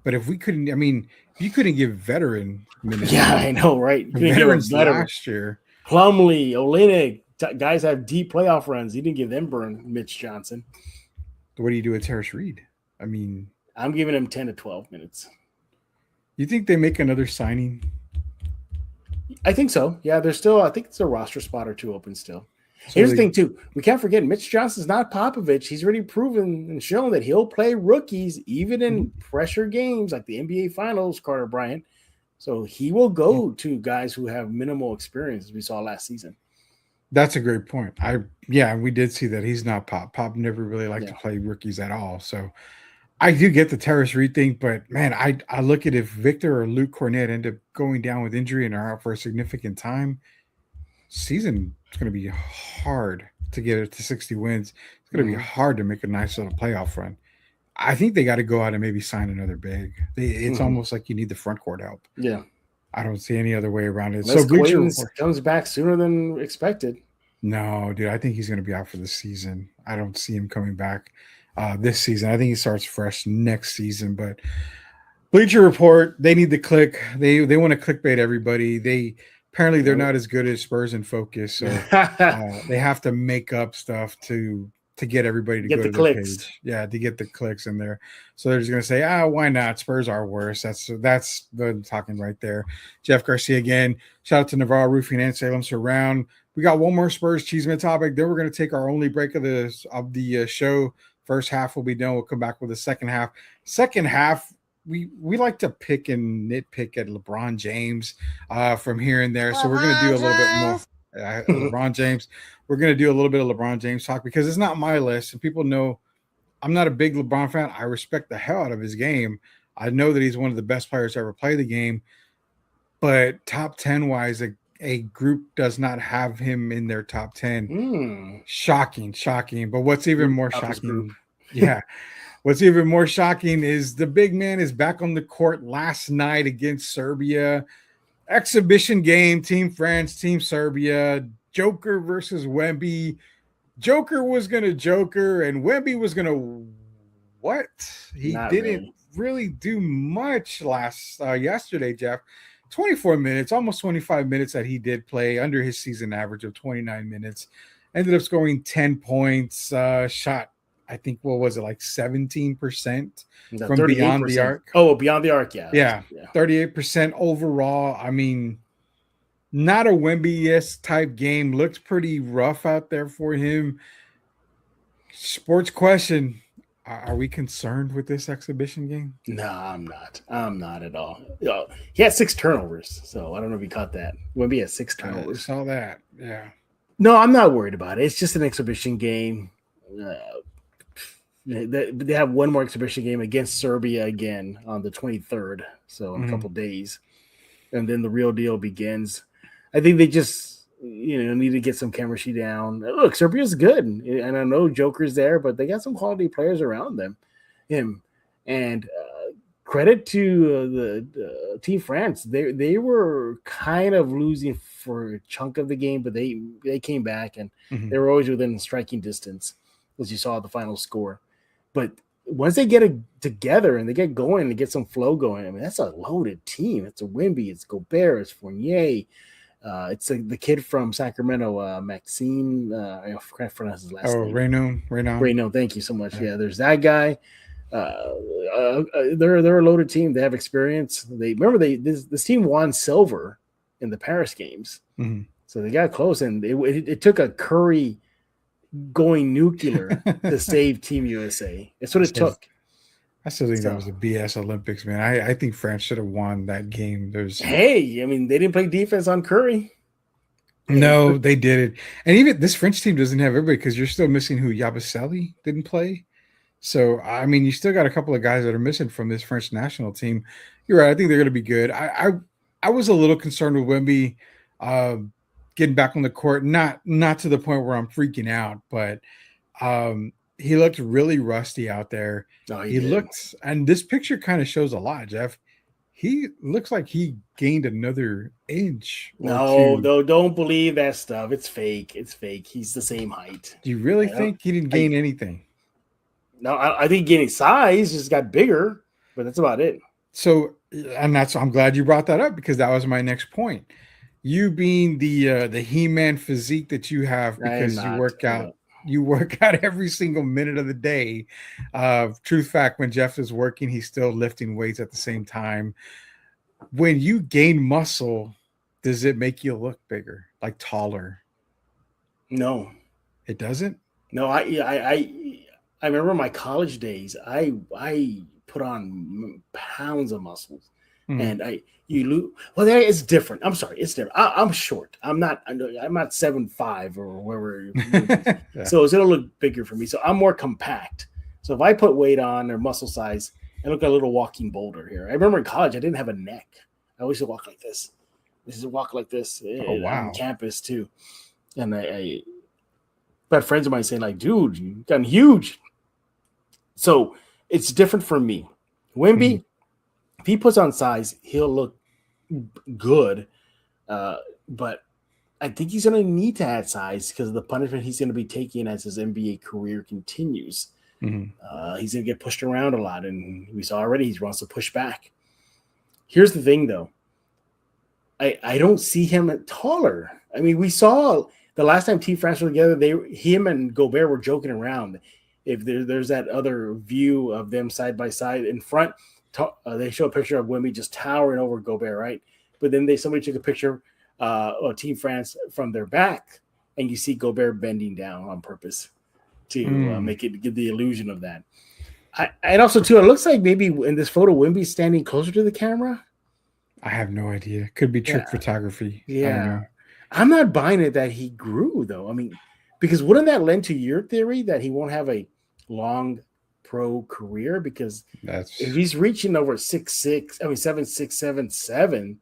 if we couldn't – I mean, if you couldn't give veteran minutes. Yeah, I know, right? Veterans last year. Plumlee, Olynyk, guys have deep playoff runs. He didn't give them burn Mitch Johnson. What do you do with Terrace Reed? I mean, I'm giving him 10 to 12 minutes. You think they make another signing? I think so. Yeah, there's still, I think it's a roster spot or 2 open still. So here's the thing, too. We can't forget, Mitch Johnson's not Popovich. He's already proven and shown that he'll play rookies even in pressure games like the NBA Finals, Carter Bryant. So he will go to guys who have minimal experience, as we saw last season. That's a great point. We did see that he's not Pop. Pop never really liked to play rookies at all. So I do get the Terrace Reed thing, but man, I look at if Victor or Luke Cornett end up going down with injury and are out for a significant time, season it's going to be hard to get it to 60 wins. It's going to be hard to make a nice little playoff run. I think they got to go out and maybe sign another big. It's almost like you need the front court help. Yeah. I don't see any other way around it. Unless so Bleacher Report comes back sooner than expected. No, dude, I think he's going to be out for the season. I don't see him coming back this season. I think he starts fresh next season. But Bleacher Report, they need to click. They want to clickbait everybody. They're not as good as Spurs In Focus, so they have to make up stuff to get everybody to go to their page. Yeah, to get the clicks in there. So they're just going to say, why not? Spurs are worse. That's the talking right there. Jeff Garcia again. Shout out to Navarro Roofing and Salem Surround. We got one more Spurs Cheeseman topic. Then we're going to take our only break of the show. First half will be done. We'll come back with the second half. Second half, we like to pick and nitpick at LeBron James from here and there. So we're going to do a little bit more. LeBron James. We're going to do a little bit of LeBron James talk because it's not my list. And people know I'm not a big LeBron fan. I respect the hell out of his game. I know that he's one of the best players to ever play the game. But top 10 wise, a group does not have him in their top 10. Shocking. But what's even more shocking? What's even more shocking is the big man is back on the court last night against Serbia. Exhibition game, Team France, Team Serbia, Joker versus Wemby. Joker was going to Joker, and Wemby was going to what? He Not didn't really do much yesterday, Jeff. 24 minutes, almost 25 minutes that he did play under his season average of 29 minutes. Ended up scoring 10 points, shot, I think, what was it, like 17% from beyond the arc? Oh, beyond the arc, yeah. Yeah, 38% overall. I mean, not a Wemby-esque type game. Looked pretty rough out there for him. Sports question. Are we concerned with this exhibition game? No, I'm not. I'm not at all. He had 6 turnovers, so I don't know if you caught that. Wemby had 6 I turnovers. saw that. Yeah. No, I'm not worried about it. It's just an exhibition game. They have one more exhibition game against Serbia again on the 23rd, so in a couple days, and then the real deal begins. I think they just need to get some chemistry down. Look, Serbia's good, and I know Joker's there, but they got some quality players around him, and credit to the Team France. They were kind of losing for a chunk of the game, but they came back, and they were always within striking distance, as you saw the final score. But once they get it together and they get going and get some flow going, I mean, that's a loaded team. It's a Wemby, it's Gobert, it's Fournier, it's the kid from Sacramento, Maxime. I can't pronounce his last name. Rayno. Thank you so much. Yeah, there's that guy. They're a loaded team. They have experience. This team won silver in the Paris games, so they got close, and it took a Curry going nuclear to save Team USA. That's what it took. I still think that was a BS Olympics, man. I think France should have won that game. Hey, I mean, they didn't play defense on Curry. No, they did it. And even this French team doesn't have everybody because you're still missing who Yabusele didn't play. So, I mean, you still got a couple of guys that are missing from this French national team. You're right. I think they're going to be good. I was a little concerned with Wemby getting back on the court, not to the point where I'm freaking out, but he looked really rusty out there. Oh, he looked, and this picture kind of shows a lot, Jeff. He looks like he gained another inch. No, don't believe that stuff. It's fake. It's fake. He's the same height. Do you really think he didn't gain anything? No, I think gaining size just got bigger, but that's about it. So, and I'm glad you brought that up because that was my next point. You being the He-Man physique that you have because you work out every single minute of the day. Truth fact, when Jeff is working, he's still lifting weights at the same time. When you gain muscle, does it make you look bigger, like taller? No, it doesn't. No, I remember my college days. I put on pounds of muscles, and you lose. Well, there it's different. I'm sorry, it's different. I'm short. I'm not 7'5" or whatever. Yeah. So it's gonna look bigger for me. So I'm more compact. So if I put weight on or muscle size, I look like a little walking boulder here. I remember in college I didn't have a neck. I always used to walk like this. This is a walk like this. Oh, wow. On campus too, and I had friends of mine saying like, "Dude, you've gotten huge." So it's different for me. Wemby, if he puts on size, he'll look good. But I think he's going to need to add size because of the punishment he's going to be taking as his NBA career continues. He's going to get pushed around a lot, and we saw already he wants to push back. Here's the thing, though. I don't see him taller. I mean, we saw the last time Team France were together, him and Gobert were joking around. If there's that other view of them side by side in front, they show a picture of Wemby just towering over Gobert, right? But then somebody took a picture of Team France from their back, and you see Gobert bending down on purpose to give the illusion of that. And also, too, it looks like maybe in this photo, Wemby's standing closer to the camera. I have no idea. Could be trick photography. Yeah. I don't know. I'm not buying it that he grew, though. I mean, because wouldn't that lend to your theory that he won't have a long pro career? Because if he's reaching over 6'6", 7'6", 7'7"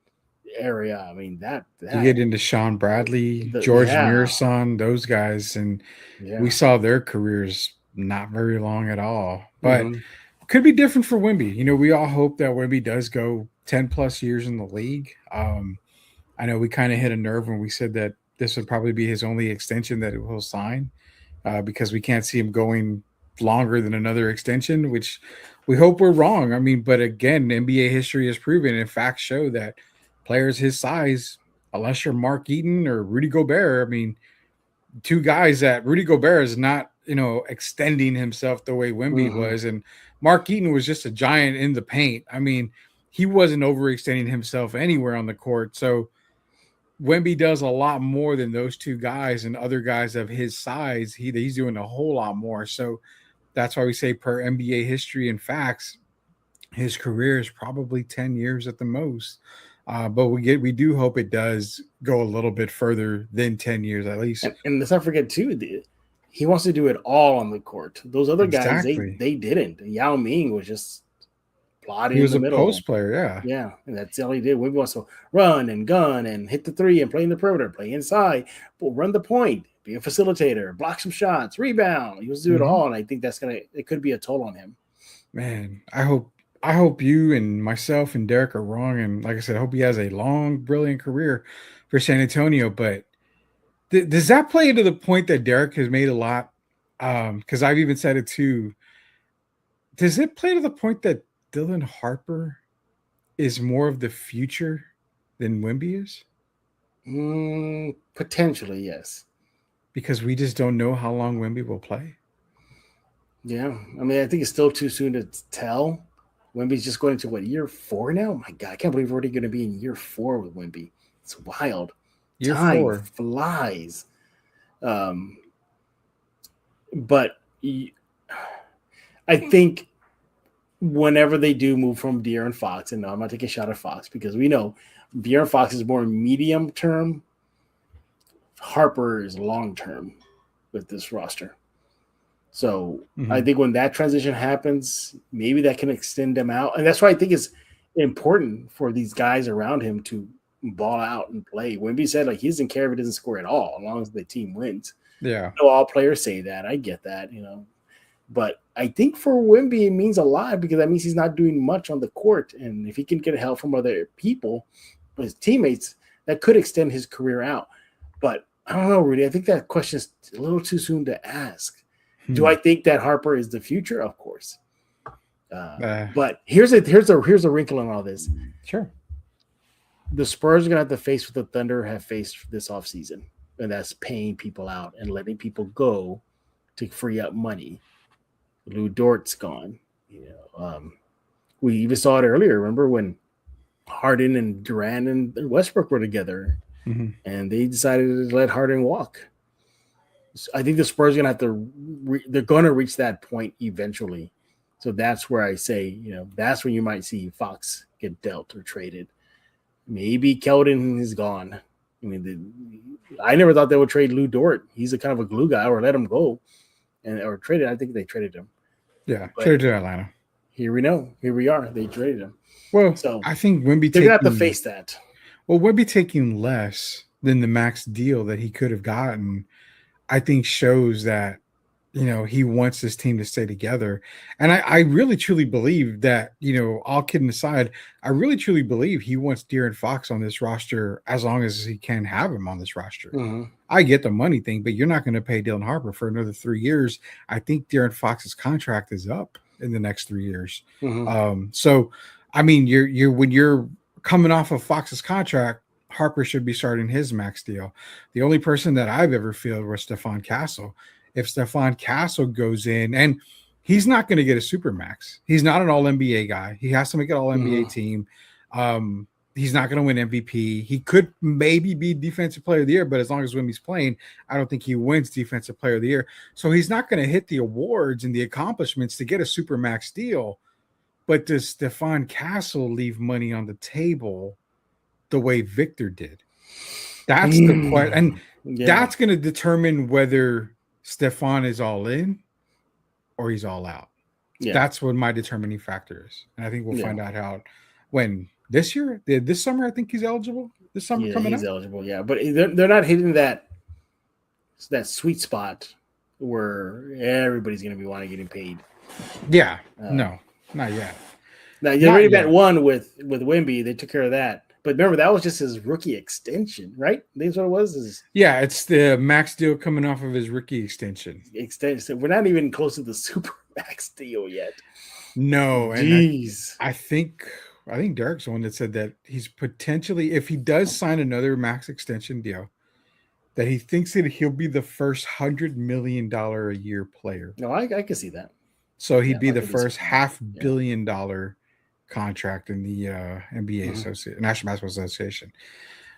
area, I mean that you get into Sean Bradley, George Mirasan, those guys, and we saw their careers not very long at all. But could be different for Wemby. You know, we all hope that Wemby does go 10 plus years in the league. I know we kind of hit a nerve when we said that this would probably be his only extension that he'll sign because we can't see him going longer than another extension, which we hope we're wrong. I mean, but again, NBA history has proven and facts show that players his size, unless you're Mark Eaton or Rudy Gobert, I mean, two guys that Rudy Gobert is not, extending himself the way Wemby was. And Mark Eaton was just a giant in the paint. I mean, he wasn't overextending himself anywhere on the court. So Wemby does a lot more than those two guys, and other guys of his size, he's doing a whole lot more. So That's why we say per NBA history and facts, his career is probably 10 years at the most. But we do hope it does go a little bit further than 10 years at least. And let's not forget too, he wants to do it all on the court. Those other guys, Exactly. they didn't. Yao Ming was just plotting He was in the a middle. post player, yeah. Yeah, and that's all he did. Wemby wants to run and gun and hit the three and play in the perimeter, play inside, run the point, be a facilitator, block some shots, rebound. He wants to do it all, and I think it could be a toll on him. Man, I hope you and myself and Derek are wrong. And like I said, I hope he has a long, brilliant career for San Antonio. But does that play into the point that Derek has made a lot? Because I've even said it too. Does it play to the point that Dylan Harper is more of the future than Wemby is? Potentially, yes. Because we just don't know how long Wemby will play. Yeah, I mean, I think it's still too soon to tell. Wemby's just going to year 4 now? Oh my God, I can't believe we're already going to be in year 4 with Wemby. It's wild. Year Time 4 flies. But I think whenever they do move from De'Aaron Fox, and no, I'm not taking a shot at Fox because we know De'Aaron Fox is more medium term. Harper is long term with this roster. So I think when that transition happens, maybe that can extend them out. And that's why I think it's important for these guys around him to ball out and play. Wemby said he doesn't care if it doesn't score at all, as long as the team wins. Yeah. I know all players say that. I get that, But I think for Wemby, it means a lot because that means he's not doing much on the court. And if he can get help from other people, his teammates, that could extend his career out. But I don't know, Rudy. I think that question is a little too soon to ask. Do I think that Harper is the future? Of course. But here's a wrinkle in all this. Sure. The Spurs are going to have to face what the Thunder have faced this offseason, and that's paying people out and letting people go to free up money. Lou Dort's gone. We even saw it earlier. Remember when Harden and Durant and Westbrook were together, and they decided to let Harden walk. I think the Spurs are going to have to they're going to reach that point eventually. So that's where I say, that's when you might see Fox get dealt or traded. Maybe Keldon is gone. I mean, I never thought they would trade Lou Dort. He's a kind of a glue guy, or let him go or traded. I think they traded him. Yeah, traded to Atlanta. Here we are. They traded him. Well, so I think Wemby they're going to have to face that. Well, Wemby taking less than the max deal that he could have gotten, I think shows that, he wants this team to stay together. And I really, truly believe that, all kidding aside, I really, truly believe he wants De'Aaron Fox on this roster as long as he can have him on this roster. I get the money thing, but you're not going to pay Dylan Harper for another 3 years. I think De'Aaron Fox's contract is up in the next 3 years. So, I mean, when you're coming off of Fox's contract, Harper should be starting his max deal. The only person that I've ever fielded was Stephon Castle. If Stephon Castle goes in, and he's not going to get a super max. He's not an all NBA guy. He has to make an all NBA team. He's not going to win MVP. He could maybe be defensive player of the year, but as long as Wemby's playing, I don't think he wins defensive player of the year. So he's not going to hit the awards and the accomplishments to get a super max deal. But does Stephon Castle leave money on the table the way Victor did? That's the question. And that's going to determine whether Stephon is all in or he's all out. That's what my determining factor is. And I think we'll find out how when this summer, I think he's eligible. This summer coming up. He's eligible, but they're not hitting that sweet spot where everybody's going to be wanting getting paid. Yeah. No, not yet. Now you already bet one with Wemby. They took care of that. But remember, that was just his rookie extension, right? That's what it was. It's the max deal coming off of his rookie extension. We're not even close to the super max deal yet. No, and jeez. I think Derek's the one that said that he's potentially, if he does sign another max extension deal, that he thinks that he'll be the first $100 million a year player. No, I can see that. So he'd be the first $500 million contract in the NBA National Basketball Association.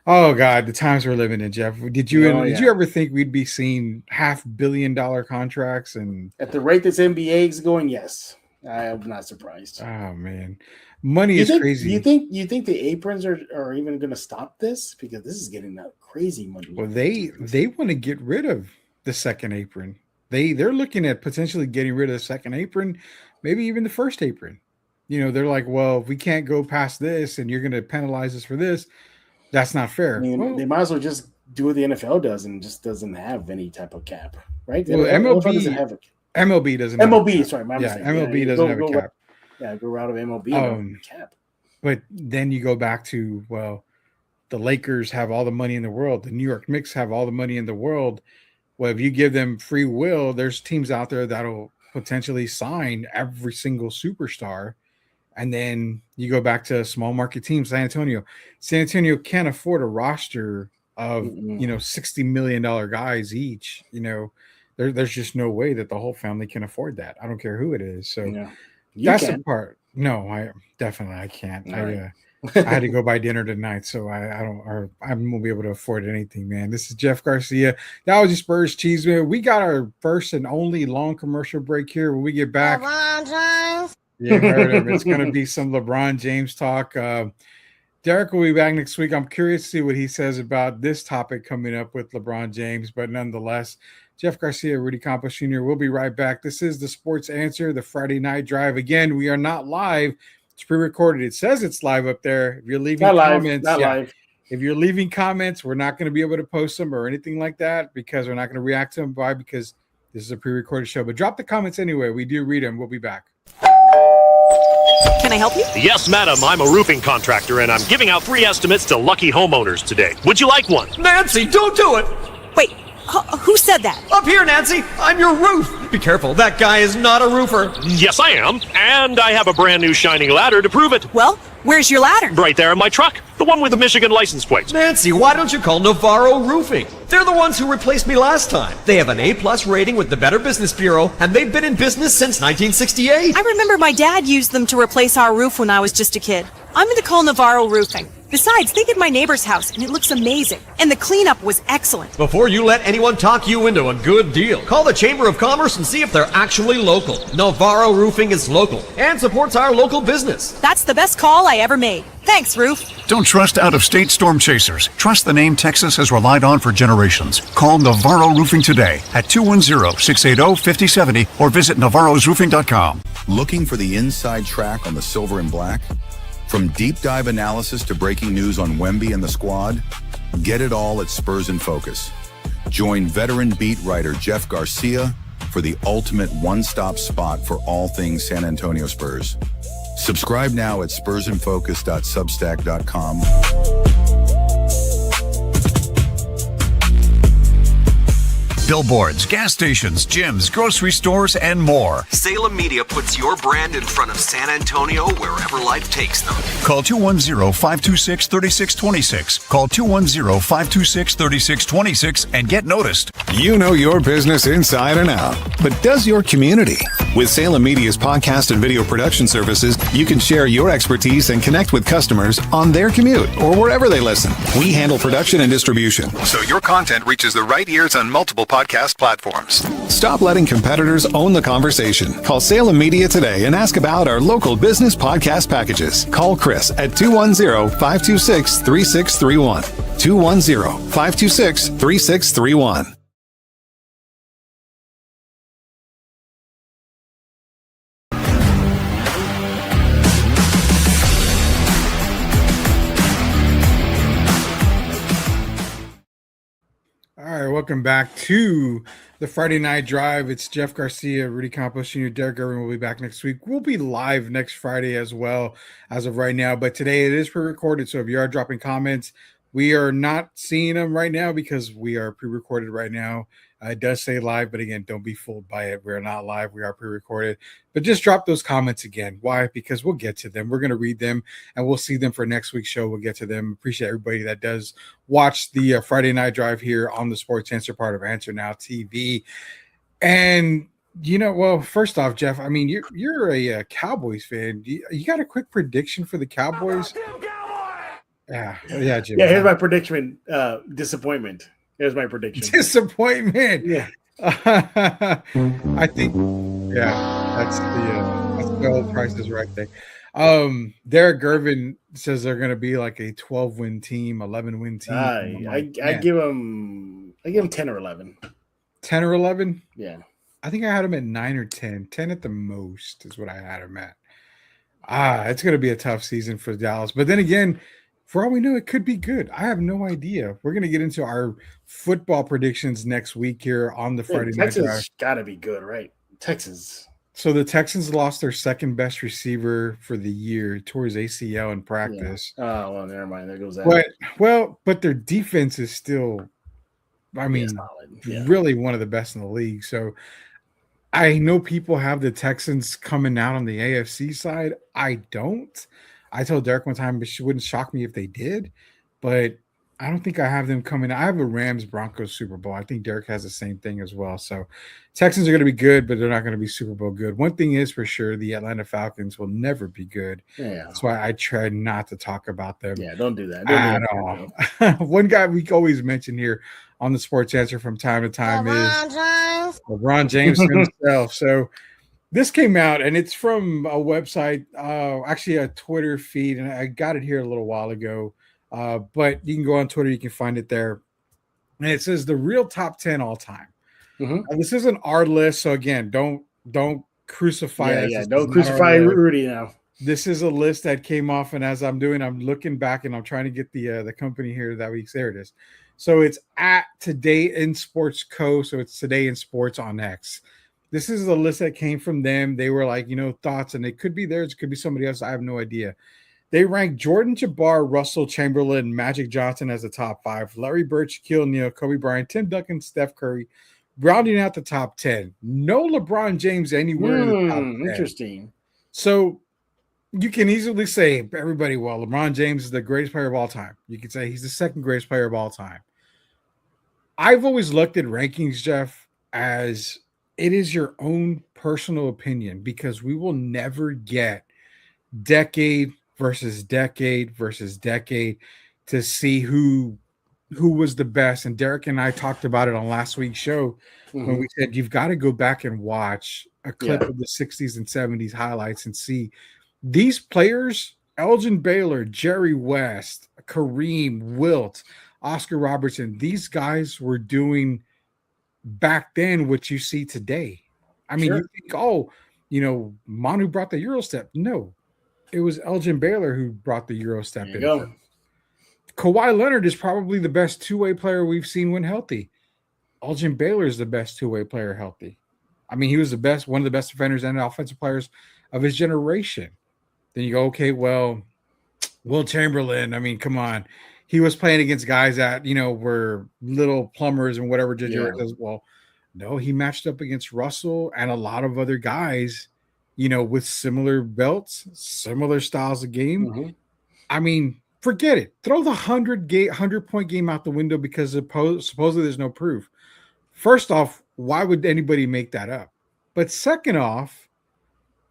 Oh God, the times we're living in, Jeff. Did you Oh, did yeah. you ever think we'd be seeing $500 million contracts? And At the rate this NBA is going, yes, I'm not surprised. oh man, money You is think? crazy. You think the aprons are even going to stop this? Because this is getting out crazy money. Well, they want to get rid of the second apron. They're looking at potentially getting rid of the second apron, maybe even the first apron. They're like, well, if we can't go past this, and you're going to penalize us for this, that's not I fair. mean, Well, they might as well just do what the NFL does and just doesn't have any type of cap, right? The well, NFL doesn't have a MLB doesn't. Have a MLB. cap. Sorry, my Yeah, mistake. MLB doesn't have a cap. Go route of MLB cap. But then you go back to, well, the Lakers have all the money in the world. The New York Knicks have all the money in the world. Well, if you give them free will, there's teams out there that'll potentially sign every single superstar. And then you go back to a small market team, San Antonio. San Antonio can't afford a roster of, $60 million guys each. There's just no way that the whole family can afford that. I don't care who it is. So that's the part. No, I can't. I had to go buy dinner tonight, so I won't be able to afford anything, man. This is Jeff Garcia. That was your Spurs Cheese, man. We got our first and only long commercial break here. When we get back, LeBron James. you heard him. It's going to be some LeBron James talk. Derek will be back next week. I'm curious to see what he says about this topic coming up with LeBron James, but nonetheless, Jeff Garcia, Rudy Campos Jr. We'll be right back. This is the Sports Answer, the Friday Night Drive. Again, we are not live. It's pre-recorded. It says it's live up there. If you're leaving comments, live. If you're leaving comments, we're not going to be able to post them or anything like that because we're not going to react to them. Why? Because this is a pre-recorded show. But drop the comments anyway. We do read them. We'll be back. Can I help you? Yes, madam. I'm a roofing contractor, and I'm giving out free estimates to lucky homeowners today. Would you like one? Nancy, don't do it! Wait, who said that? Up here, Nancy! I'm your roof! Be careful, that guy is not a roofer. Yes, I am. And I have a brand new shining ladder to prove it. Well, where's your ladder? Right there in my truck. The one with the Michigan license plate. Nancy, why don't you call Navarro Roofing? They're the ones who replaced me last time. They have an A+ rating with the Better Business Bureau, and they've been in business since 1968. I remember my dad used them to replace our roof when I was just a kid. I'm going to call Navarro Roofing. Besides, they did my neighbor's house, and it looks amazing. And the cleanup was excellent. Before you let anyone talk you into a good deal, call the Chamber of Commerce and see if they're actually local. Navarro Roofing is local and supports our local business. That's the best call I ever made. Thanks, Roof. Don't trust out-of-state storm chasers. Trust the name Texas has relied on for generations. Call Navarro Roofing today at 210-680-5070 or visit navarrosroofing.com. Looking for the inside track on the silver and black? From deep dive analysis to breaking news on Wemby and the squad, get it all at Spurs In Focus. Join veteran beat writer Jeff Garcia for the ultimate one-stop spot for all things San Antonio Spurs. Subscribe now at spursinfocus.substack.com. Billboards, gas stations, gyms, grocery stores, and more. Salem Media puts your brand in front of San Antonio wherever life takes them. Call 210-526-3626. Call 210-526-3626 and get noticed. You know your business inside and out, but does your community? With Salem Media's podcast and video production services, you can share your expertise and connect with customers on their commute or wherever they listen. We handle production and distribution, so your content reaches the right ears on multiple podcast platforms. Stop letting competitors own the conversation. Call Salem Media today and ask about our local business podcast packages. Call Chris at 210-526-3631. 210-526-3631. All right, welcome back to the Friday Night Drive. It's Jeff Garcia, Rudy Campos Jr., Derek Irvin will be back next week. We'll be live next Friday as well as of right now, but today it is pre-recorded, so if you are dropping comments, we are not seeing them right now because we are pre-recorded right now. It does say live, but again, don't be fooled by it. We're not live. We are pre-recorded. But just drop those comments again. Why? Because we'll get to them. We're going to read them, and we'll see them for next week's show. We'll get to them. Appreciate everybody that does watch the Friday Night Drive here on the Sports Answer part of Answer Now TV. And, well, first off, Jeff, I mean, you're a Cowboys fan. You got a quick prediction for the Cowboys? Yeah, Jimmy. Yeah, here's my prediction. Disappointment. Here's my prediction. Disappointment. Yeah. I think, that's the old prices right there. Derek Gervin says they're going to be like a 12-win team, 11-win team. I give them 10 or 11. 10 or 11? Yeah. I think I had him at 9 or 10. 10 at the most is what I had him at. It's going to be a tough season for Dallas. But then again, for all we know, it could be good. I have no idea. We're going to get into our football predictions next week here on the Friday Night Drive. Texas got to be good, right? Texas. So the Texans lost their second best receiver for the year, tore his ACL in practice. Yeah. Oh, well, never mind. There goes that. But their defense is still, really one of the best in the league. So I know people have the Texans coming out on the AFC side. I don't. I told Derek one time it wouldn't shock me if they did, but I don't think I have them coming. I have a Rams-Broncos Super Bowl. I think Derek has the same thing as well. So Texans are going to be good, but they're not going to be Super Bowl good. One thing is for sure, the Atlanta Falcons will never be good. Yeah. That's why I try not to talk about them. Yeah, don't do that. At all. One guy we always mention here on the Sports Answer from time to time is LeBron James himself. So this came out, and it's from a website, actually a Twitter feed, and I got it here a little while ago. But you can go on Twitter, you can find it there. And it says the real top 10 all time. Mm-hmm. This isn't our list, so again, don't crucify us. Yeah, don't crucify Rudy now. This is a list that came off, and as I'm looking back and I'm trying to get the company here that week's. There it is. So it's at Today in Sports Co. So it's Today in Sports on X. This is a list that came from them. They were like, thoughts, and it could be theirs, it could be somebody else. I have no idea. They ranked Jordan Jabbar, Russell Chamberlain, Magic Johnson as the top 5, Larry Bird, Shaquille O'Neal, Kobe Bryant, Tim Duncan, Steph Curry, rounding out the top 10. No LeBron James anywhere in the top 10. Interesting. So you can easily say, everybody, well, LeBron James is the greatest player of all time. You can say he's the second greatest player of all time. I've always looked at rankings, Jeff, as it is your own personal opinion, because we will never get decade versus decade to see who was the best. And Derek and I talked about it on last week's show when we said you've got to go back and watch a clip of the 60s and 70s highlights and see these players, Elgin Baylor, Jerry West, Kareem, Wilt, Oscar Robertson, these guys were doing back then what you see today. I mean, you think, Manu brought the Euro step. No. It was Elgin Baylor who brought the Euro step in. Kawhi Leonard is probably the best two-way player we've seen when healthy. Elgin Baylor is the best two-way player healthy. I mean, he was one of the best defenders and offensive players of his generation. Then you go, okay, well, Will Chamberlain, I mean, come on. He was playing against guys that, were little plumbers and whatever. Well, no, he matched up against Russell and a lot of other guys, with similar belts, similar styles of game. Mm-hmm. I mean, forget it. Throw the 100-point game out the window because supposedly there's no proof. First off, why would anybody make that up? But second off,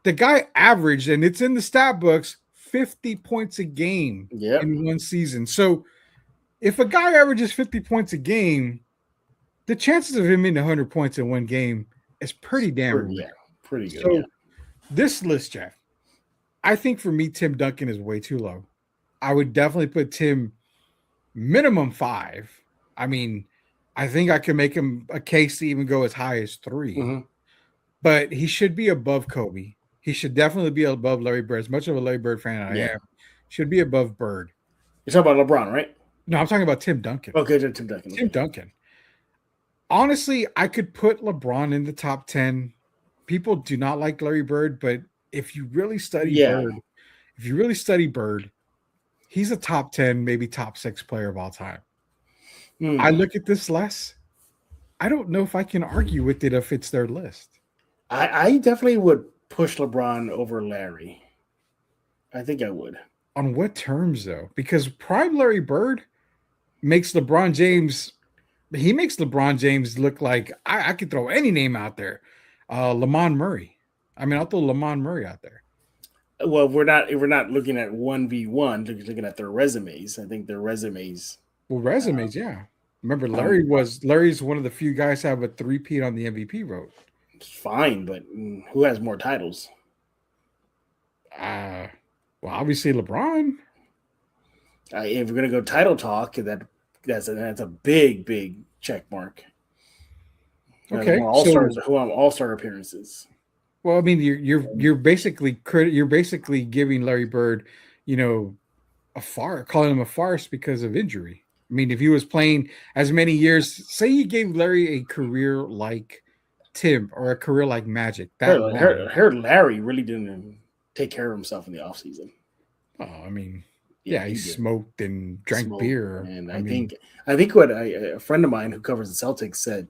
the guy averaged, and it's in the stat books, 50 points a game in one season. So if a guy averages 50 points a game, the chances of him hitting 100 points in one game is pretty damn rare. Yeah, pretty good. So this list, Jeff, I think for me, Tim Duncan is way too low. I would definitely put Tim minimum 5. I mean, I think I can make him a case to even go as high as 3. Mm-hmm. But he should be above Kobe. He should definitely be above Larry Bird. As much of a Larry Bird fan I am, should be above Bird. You're talking about LeBron, right? No, I'm talking about Tim Duncan. Okay, Tim Duncan. Tim Duncan. Honestly, I could put LeBron in the top 10. People do not like Larry Bird, but if you really study Bird, he's a top 10, maybe top 6 player of all time. I look at this list. I don't know if I can argue with it if it's their list. I definitely would push LeBron over Larry. I think I would. On what terms, though? Because prime Larry Bird makes LeBron James look like I could throw any name out there. Lamont Murray. I mean, I'll throw Lamont Murray out there. Well, we're not looking at 1v1, looking at their resumes. I think their resumes. Well, resumes, yeah. Remember, Larry's one of the few guys to have a three-peat on the MVP vote. Fine, but who has more titles? Well, obviously LeBron. If we're gonna go title talk, that's a big check mark. Okay, who on all-star appearances? Well, I mean, you're basically giving Larry Bird, calling him a farce because of injury. I mean, if he was playing as many years, say you gave Larry a career like Tim or a career like Magic. Heard Larry really didn't take care of himself in the offseason. Oh, I mean, yeah, he smoked and drank beer. And I think what a friend of mine who covers the Celtics said,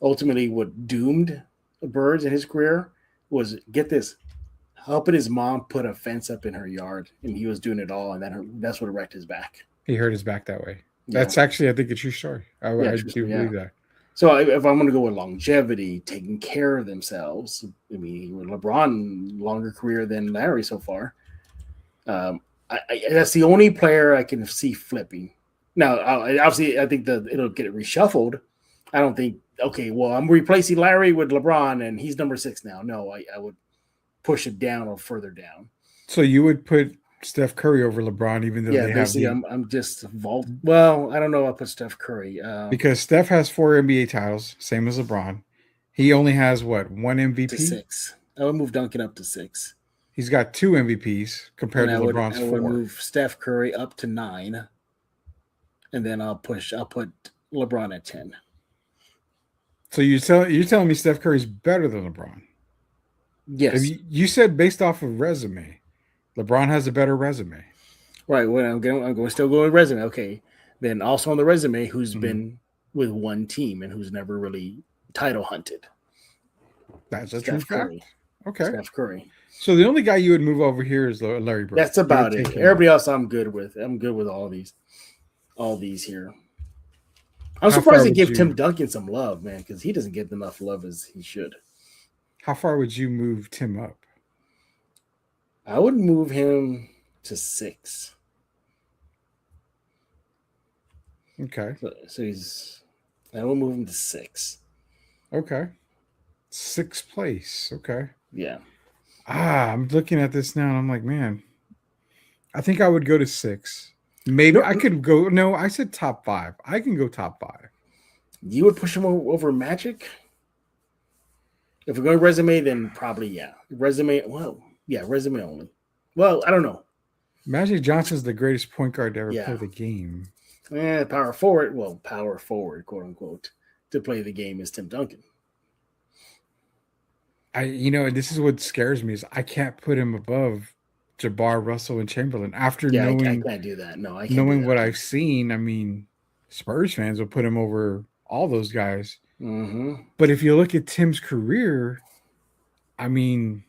ultimately what doomed Bird in his career was, get this, helping his mom put a fence up in her yard, and he was doing it all, and that's what wrecked his back. He hurt his back that way. That's actually, I think, a true story. I do believe that. So if I'm going to go with longevity, taking care of themselves, I mean, LeBron, longer career than Larry so far. That's the only player I can see flipping. Now, obviously, I think it'll get reshuffled. I don't think, okay, well, I'm replacing Larry with LeBron, and he's number 6 now. No, I would push it down or further down. So you would put Steph Curry over LeBron, even though they have I'm just vault. Well, I don't know. I'll put Steph Curry because Steph has 4 NBA titles, same as LeBron. He only has what, 1 MVP? To 6. I would move Duncan up to 6. He's got 2 MVPs compared to LeBron's 4. I would move Steph Curry up to 9, and then I'll put LeBron at 10. So you're telling me Steph Curry's better than LeBron? Yes. You said based off of resume. LeBron has a better resume. Right. Well, I'm going to still go with resume. Okay. Then also on the resume, who's been with one team and who's never really title hunted. That's a true fact. Okay. Steph Curry. So the only guy you would move over here is Larry Bird. That's about it. Everybody else I'm good with. I'm good with all these here. I'm surprised they give Tim Duncan some love, man, because he doesn't get enough love as he should. How far would you move Tim up? I would move him to 6. Okay. So I will move him to 6. Okay. 6th place. Okay. Yeah. I'm looking at this now and I'm like, man, I think I would go to 6. Maybe I could go. No, I said top 5. I can go top 5. You would push him over Magic? If we're going resume, then probably, yeah. Resume, well, yeah, resume only. Well, I don't know. Magic Johnson's the greatest point guard to ever play the game. Power forward, quote unquote, to play the game is Tim Duncan. This is what scares me is I can't put him above Jabbar, Russell, and Chamberlain after knowing. I can't do that. No, I can't. Knowing what I've seen, I mean, Spurs fans will put him over all those guys. Mm-hmm. But if you look at Tim's career, I mean,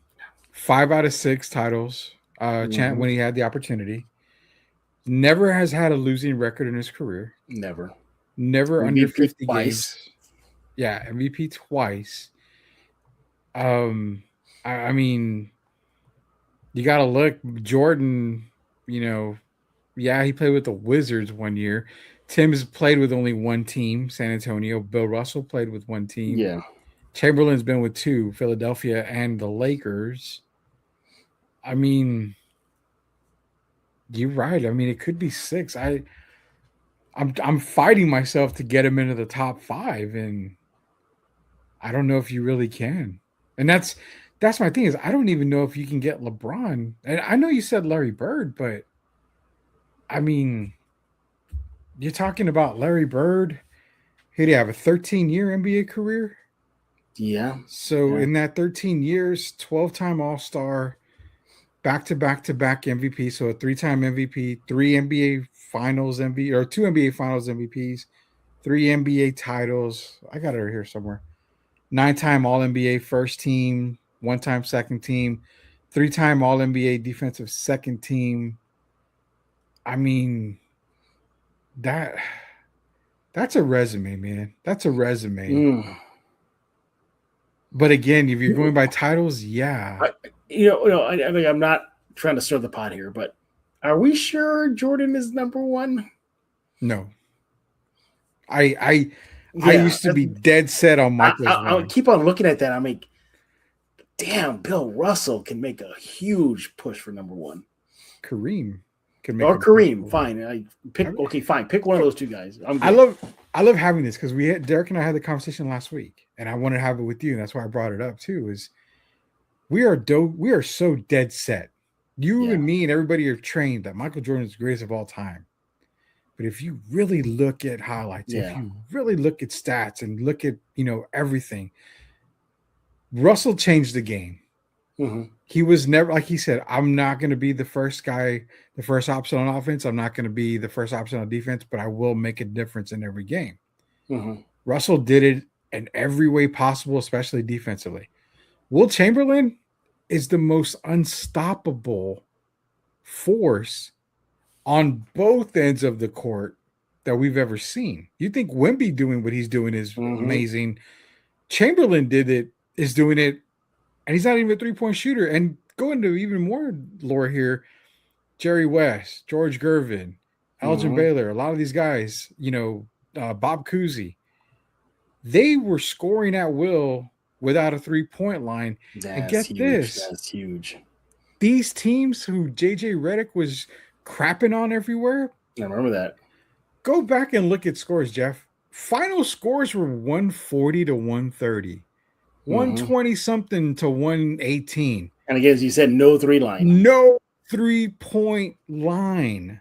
5 out of 6 titles when he had the opportunity. Never has had a losing record in his career. Never MVP under 50 twice. games. Yeah, MVP twice. I mean, you got to look. Jordan, he played with the Wizards one year. Tim's played with only one team, San Antonio. Bill Russell played with one team. Yeah. Chamberlain's been with 2, Philadelphia and the Lakers. I mean, you're right. I mean, it could be 6. I'm fighting myself to get him into the top 5, and I don't know if you really can. And that's my thing is I don't even know if you can get LeBron. And I know you said Larry Bird, but I mean, you're talking about Larry Bird. Did he have a 13-year NBA career? Yeah. So in that 13 years, 12-time All-Star, back-to-back MVP. So a 3-time MVP, 3 NBA Finals MVP, or 2 NBA Finals MVPs, 3 NBA titles. I got it right here somewhere. 9-time All-NBA first team, 1-time second team, 3-time All-NBA defensive second team. I mean, that's a resume, man. That's a resume. But again, if you're going by titles, yeah. I think I'm not trying to stir the pot here, but are we sure Jordan is number one? No. I used to be dead set on Michael. I keep on looking at that. I'm like, damn, Bill Russell can make a huge push for number one. Kareem can make or Kareem. Fine. Fine. Pick one of those two guys. I love having this because Derek and I had the conversation last week, and I wanted to have it with you, and that's why I brought it up too. Is we are so dead set. You and me and everybody are trained that Michael Jordan is the greatest of all time. But if you really look at highlights, if you really look at stats and look at, everything, Russell changed the game. Mm-hmm. He was never, like he said, I'm not going to be the first guy, the first option on offense. I'm not going to be the first option on defense, but I will make a difference in every game. Mm-hmm. Russell did it in every way possible, especially defensively. Will Chamberlain is the most unstoppable force on both ends of the court that we've ever seen. You think Wemby doing what he's doing is amazing. Chamberlain is doing it, and he's not even a three-point shooter. And go into even more lore here, Jerry West, George Gervin, Elgin Baylor, a lot of these guys, Bob Cousy, they were scoring at will without a three-point line. And get this. That's huge. These teams who JJ Redick was crapping on everywhere. I remember that. Go back and look at scores, Jeff. Final scores were 140 to 130, 120 something to 118. And again, as you said, no three line. No 3-point line.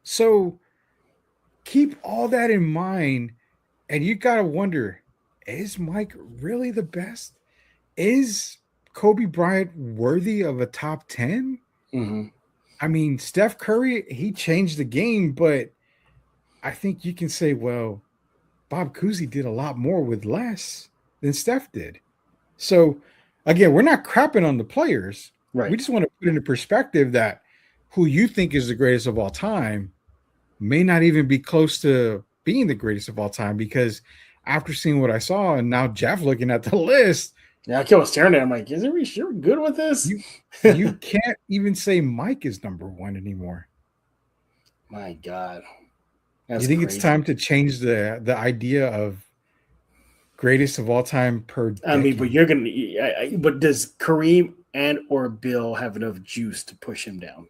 So keep all that in mind. And you got to wonder, is Mike really the best? Is Kobe Bryant worthy of a top 10? Mm-hmm. I mean, Steph Curry, he changed the game, but I think you can say, well, Bob Cousy did a lot more with less than Steph did. So, again, we're not crapping on the players. Right. We just want to put into perspective that who you think is the greatest of all time may not even be close to being the greatest of all time, because after seeing what I saw and now Jeff looking at the list, I kept staring at him like, is we sure good with this? You can't even say Mike is number one anymore. My God. You think it's time to change the idea of greatest of all time per decade? I mean, but you're going to – but does Kareem and or Bill have enough juice to push him down?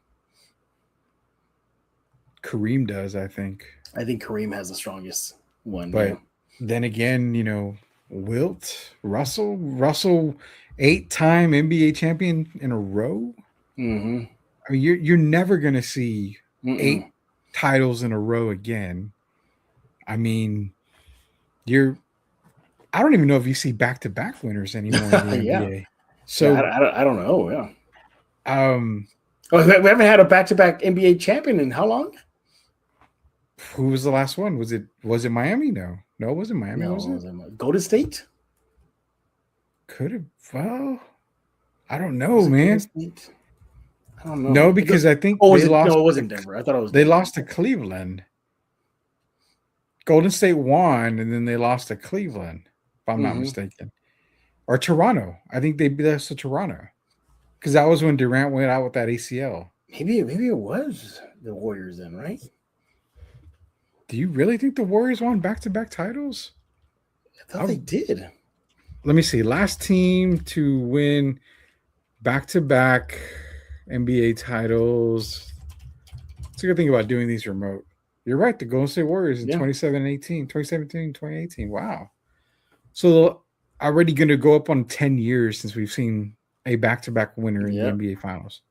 Kareem does, I think. I think Kareem has the strongest one. But then again, Wilt, Russell, 8-time NBA champion in a row. Mm-hmm. I mean, you're never going to see 8 titles in a row again. I mean, I don't even know if you see back-to-back winners anymore in the NBA. So I don't know. Yeah. We haven't had a back-to-back NBA champion in how long? Who was the last one? Was it Miami? No, it wasn't Miami. No, was it Golden State? Could have. Well, I don't know, man. I don't know. No, because I think it wasn't Denver. I thought it was. They lost to Cleveland. Golden State won, and then they lost to Cleveland, if I'm not mistaken, or Toronto. I think they beat us to Toronto, because that was when Durant went out with that ACL. Maybe it was the Warriors then, right? Do you really think the Warriors won back-to-back titles? I thought they did. Let me see. Last team to win back-to-back NBA titles. It's a good thing about doing these remote. You're right. The Golden State Warriors in 2017, 2018. Wow. So already going to go up on 10 years since we've seen a back-to-back winner in the NBA Finals.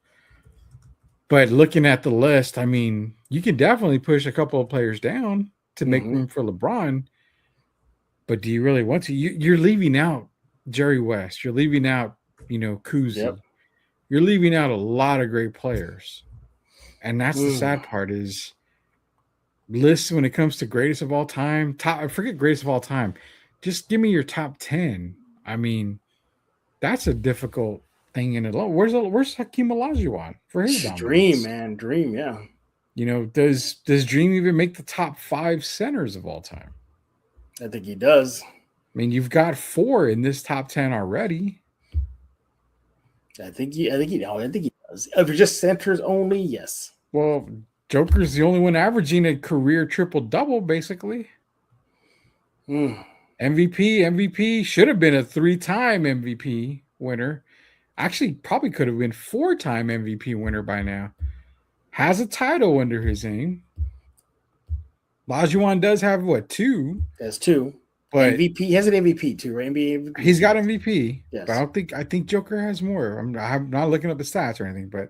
But looking at the list, I mean, you can definitely push a couple of players down to make room for LeBron. But do you really want to? You're leaving out Jerry West. You're leaving out, Cousy. Yep. You're leaving out a lot of great players. And that's the sad part is lists when it comes to greatest of all time. Forget greatest of all time. Just give me your top 10. I mean, that's a difficult thing in it. Where's Hakeem Olajuwon for his dominance? Dream, yeah. Does Dream even make the top 5 centers of all time? I think he does. I mean, you've got 4 in this top 10 already. I think he does. If you're just centers only, yes. Well, Joker's the only one averaging a career triple-double, basically. MVP should have been a 3-time MVP winner. Actually, probably could have been 4-time MVP winner by now. Has a title under his name. Olajuwon does have what, 2? Has 2. But MVP, he has an MVP too, right? NBA MVP. He's got MVP. Yes. But I think Joker has more. I'm not looking up the stats or anything, but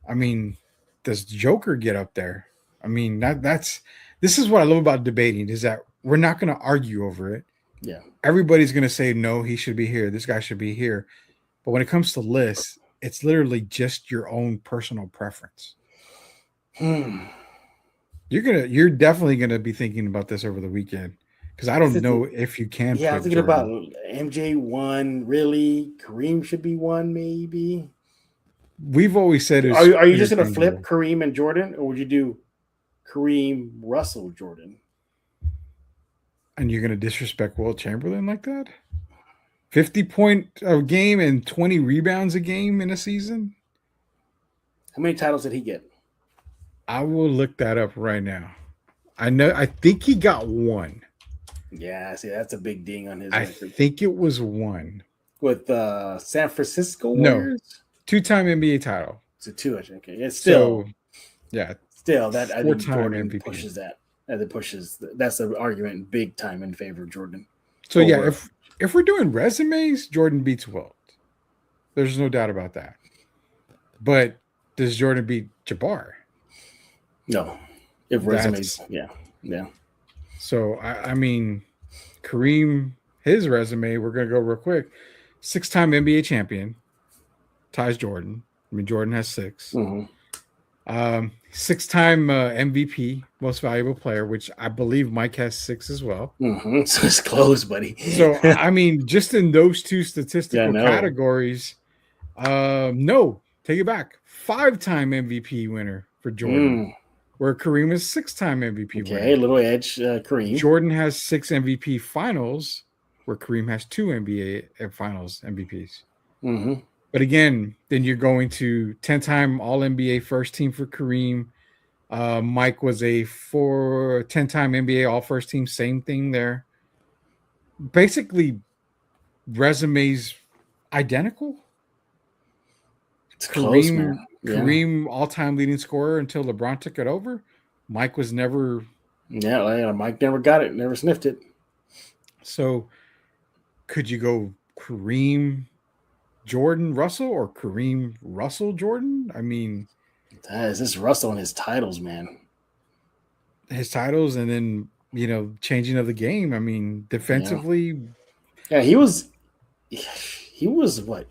I mean, does Joker get up there? I mean, this is what I love about debating, is that we're not going to argue over it. Yeah. Everybody's going to say, no, he should be here. This guy should be here. But when it comes to lists, it's literally just your own personal preference. You're definitely going to be thinking about this over the weekend. Because I don't know if you can. Yeah, I'm thinking about MJ 1. Really? Kareem should be 1, maybe. We've always said, are you just going to flip Kareem and Jordan, or would you do Kareem, Russell, Jordan? And you're going to disrespect Wilt Chamberlain like that? 50-point a game and 20 rebounds a game in a season? How many titles did he get? I will look that up right now. I think he got 1. Yeah, see, that's a big ding on his record. I think it was 1. With San Francisco Warriors? No, 2-time NBA title. It's a 2, okay. It's still, yeah. Still, that I think 4-time Jordan MVP. pushes that. That's the argument big time in favor of Jordan. So, yeah, if we're doing resumes, Jordan beats Wilt. There's no doubt about that. But does Jordan beat Jabbar? No. If resumes, yeah. So, I mean, Kareem, his resume, we're going to go real quick. 6-time NBA champion, ties Jordan. I mean, Jordan has 6. 6-time MVP, most valuable player, which I believe Mike has 6 as well. So it's close, buddy. So, I mean, just in those 2 statistical categories, no, take it back. 5-time MVP winner for Jordan. Where Kareem is 6-time MVP winner. Okay, a little edge, Kareem. Jordan has 6 MVP finals, where Kareem has 2 NBA finals MVPs. But again, then you're going to 10-time All-NBA first team for Kareem. Mike was a 10-time NBA All-First team, same thing there. Basically, resumes identical. It's close, man. Kareem all-time leading scorer until LeBron took it over. Mike was never. Yeah, Mike never got it, never sniffed it. So, could you go Kareem, Jordan, Russell, or Kareem, Russell, Jordan? I mean, is this Russell and his titles, man? His titles, and then changing of the game. I mean, defensively. Yeah, he was what?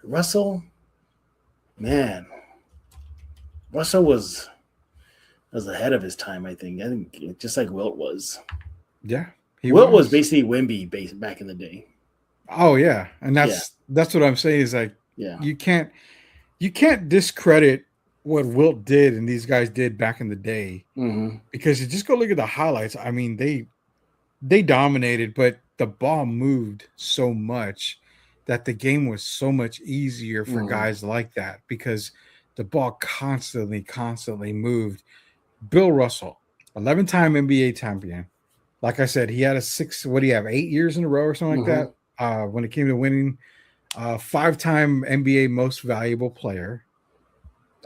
Russell. Man, Russell was ahead of his time, I think. I think just like Wilt was. Yeah. Wilt was basically Wemby back in the day. Oh, yeah. And that's what I'm saying is like, you can't discredit what Wilt did and these guys did back in the day. Because you just go look at the highlights. I mean, they dominated, but the ball moved so much that the game was so much easier for guys like that because the ball constantly moved. Bill Russell, 11-time NBA champion. Like I said, he had a 8 years in a row or something like that when it came to winning. 5-time NBA most valuable player.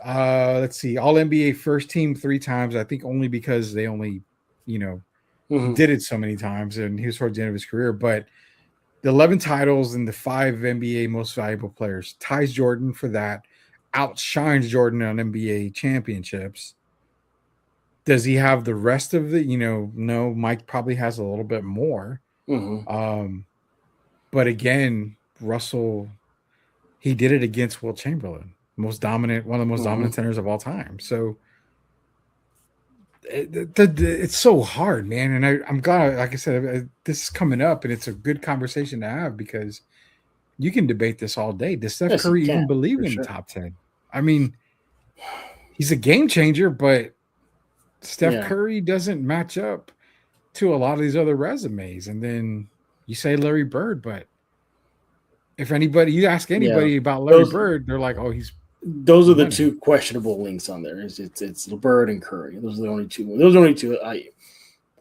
Let's see, all NBA first team 3 times. I think only because they only, did it so many times and he was towards the end of his career. But the 11 titles and the 5 NBA most valuable players ties Jordan for that, outshines Jordan on NBA championships. Does he have the rest of the, no, Mike probably has a little bit more. But again, Russell, he did it against Wilt Chamberlain, one of the most dominant centers of all time. So it's so hard, man. And I'm glad, like I said, this is coming up and it's a good conversation to have because you can debate this all day. Does Steph Curry even believe in the top 10? I mean, he's a game changer, but Steph Curry doesn't match up to a lot of these other resumes. And then you say Larry Bird, but if you ask anybody about Larry Bird, they're like, oh, he's Those are the money. two questionable links on there. It's LeBron and Curry. Those are the only two. Those are the only two.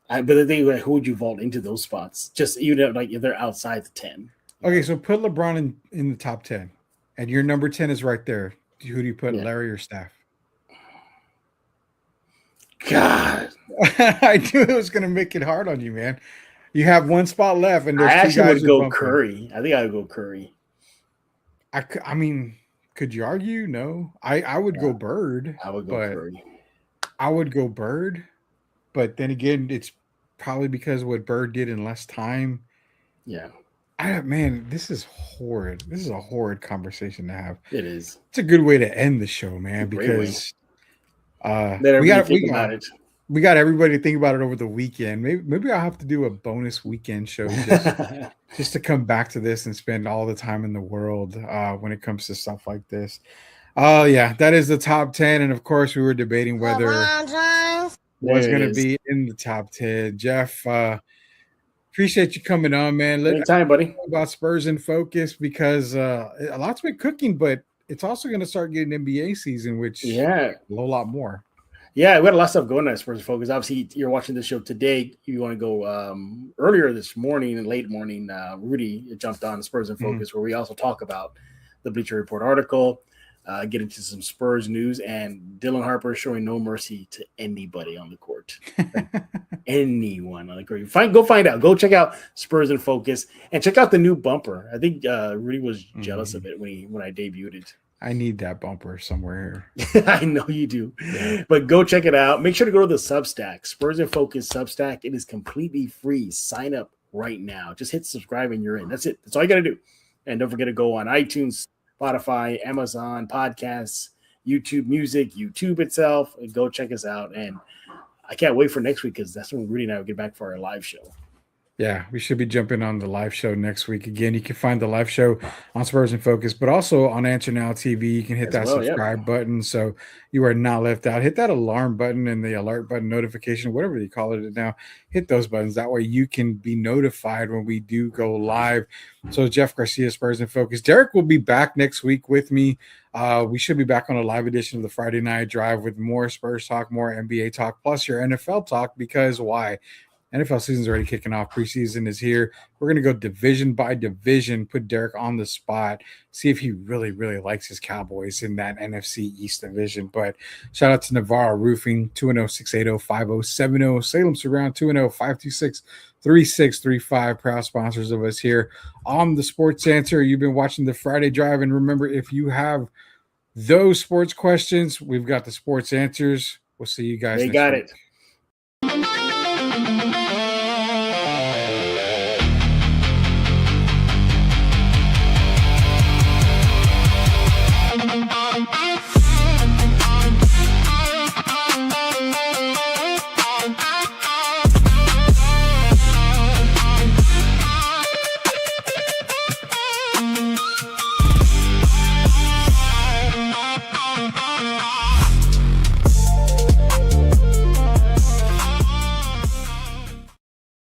But the thing, like, who would you vault into those spots? Just even like if they're outside the 10. Okay, so put LeBron in the top 10, and your number 10 is right there. Who do you put, Larry or Steph? God, I knew it was going to make it hard on you, man. You have one spot left, and I there's two actually guys would you're go bumping. Curry. I think I would go Curry. I mean, could you argue? No, I would go Bird. I would go Curry. I would go Bird, but then again, it's probably because what Bird did in less time. Yeah. Man, this is horrid. This is a horrid conversation to have. It is. It's a good way to end the show, man, because we got everybody to think about it over the weekend. Maybe I'll have to do a bonus weekend show just to come back to this and spend all the time in the world when it comes to stuff like this. Yeah, that is the top 10, and of course we were debating whether was going to be in the top 10. Jeff, appreciate you coming on, man. Anytime, buddy. About Spurs in Focus, because a lot's been cooking, but it's also going to start getting NBA season, which a lot more. Yeah, we had a lot of stuff going on at Spurs in Focus. Obviously, you're watching the show today. You want to go earlier this morning and late morning. Rudy jumped on Spurs in Focus, where we also talk about the Bleacher Report article, get into some Spurs news, and Dylan Harper showing no mercy to anybody on the court. Anyone on the court. Go find out. Go check out Spurs in Focus and check out the new bumper. I think Rudy was jealous of it when I debuted it. I need that bumper somewhere here. I know you do. Yeah. But go check it out. Make sure to go to the Substack, Spurs in Focus Substack. It is completely free. Sign up right now. Just hit subscribe and you're in. That's it. That's all you got to do. And don't forget to go on iTunes, Spotify, Amazon, podcasts, YouTube Music, YouTube itself. And go check us out. And I can't wait for next week because that's when Rudy and I will get back for our live show. Yeah, we should be jumping on the live show next week. Again, you can find the live show on Spurs in Focus, but also on Answer Now TV. You can hit that subscribe button so you are not left out. Hit that alarm button and the alert button, notification, whatever you call it now. Hit those buttons. That way you can be notified when we do go live. So Jeff Garcia, Spurs in Focus. Derek will be back next week with me. We should be back on a live edition of the Friday Night Drive with more Spurs talk, more NBA talk, plus your NFL talk, because why? NFL season's already kicking off. Preseason is here. We're going to go division by division, put Derek on the spot, see if he really, really likes his Cowboys in that NFC East division. But shout out to Navarro Roofing, 210-680-5070. Salem Surround, 210-526-3635. Proud sponsors of us here on the Sports Answer. You've been watching the Friday Drive. And remember, if you have those sports questions, we've got the Sports Answers. We'll see you guys next week. It.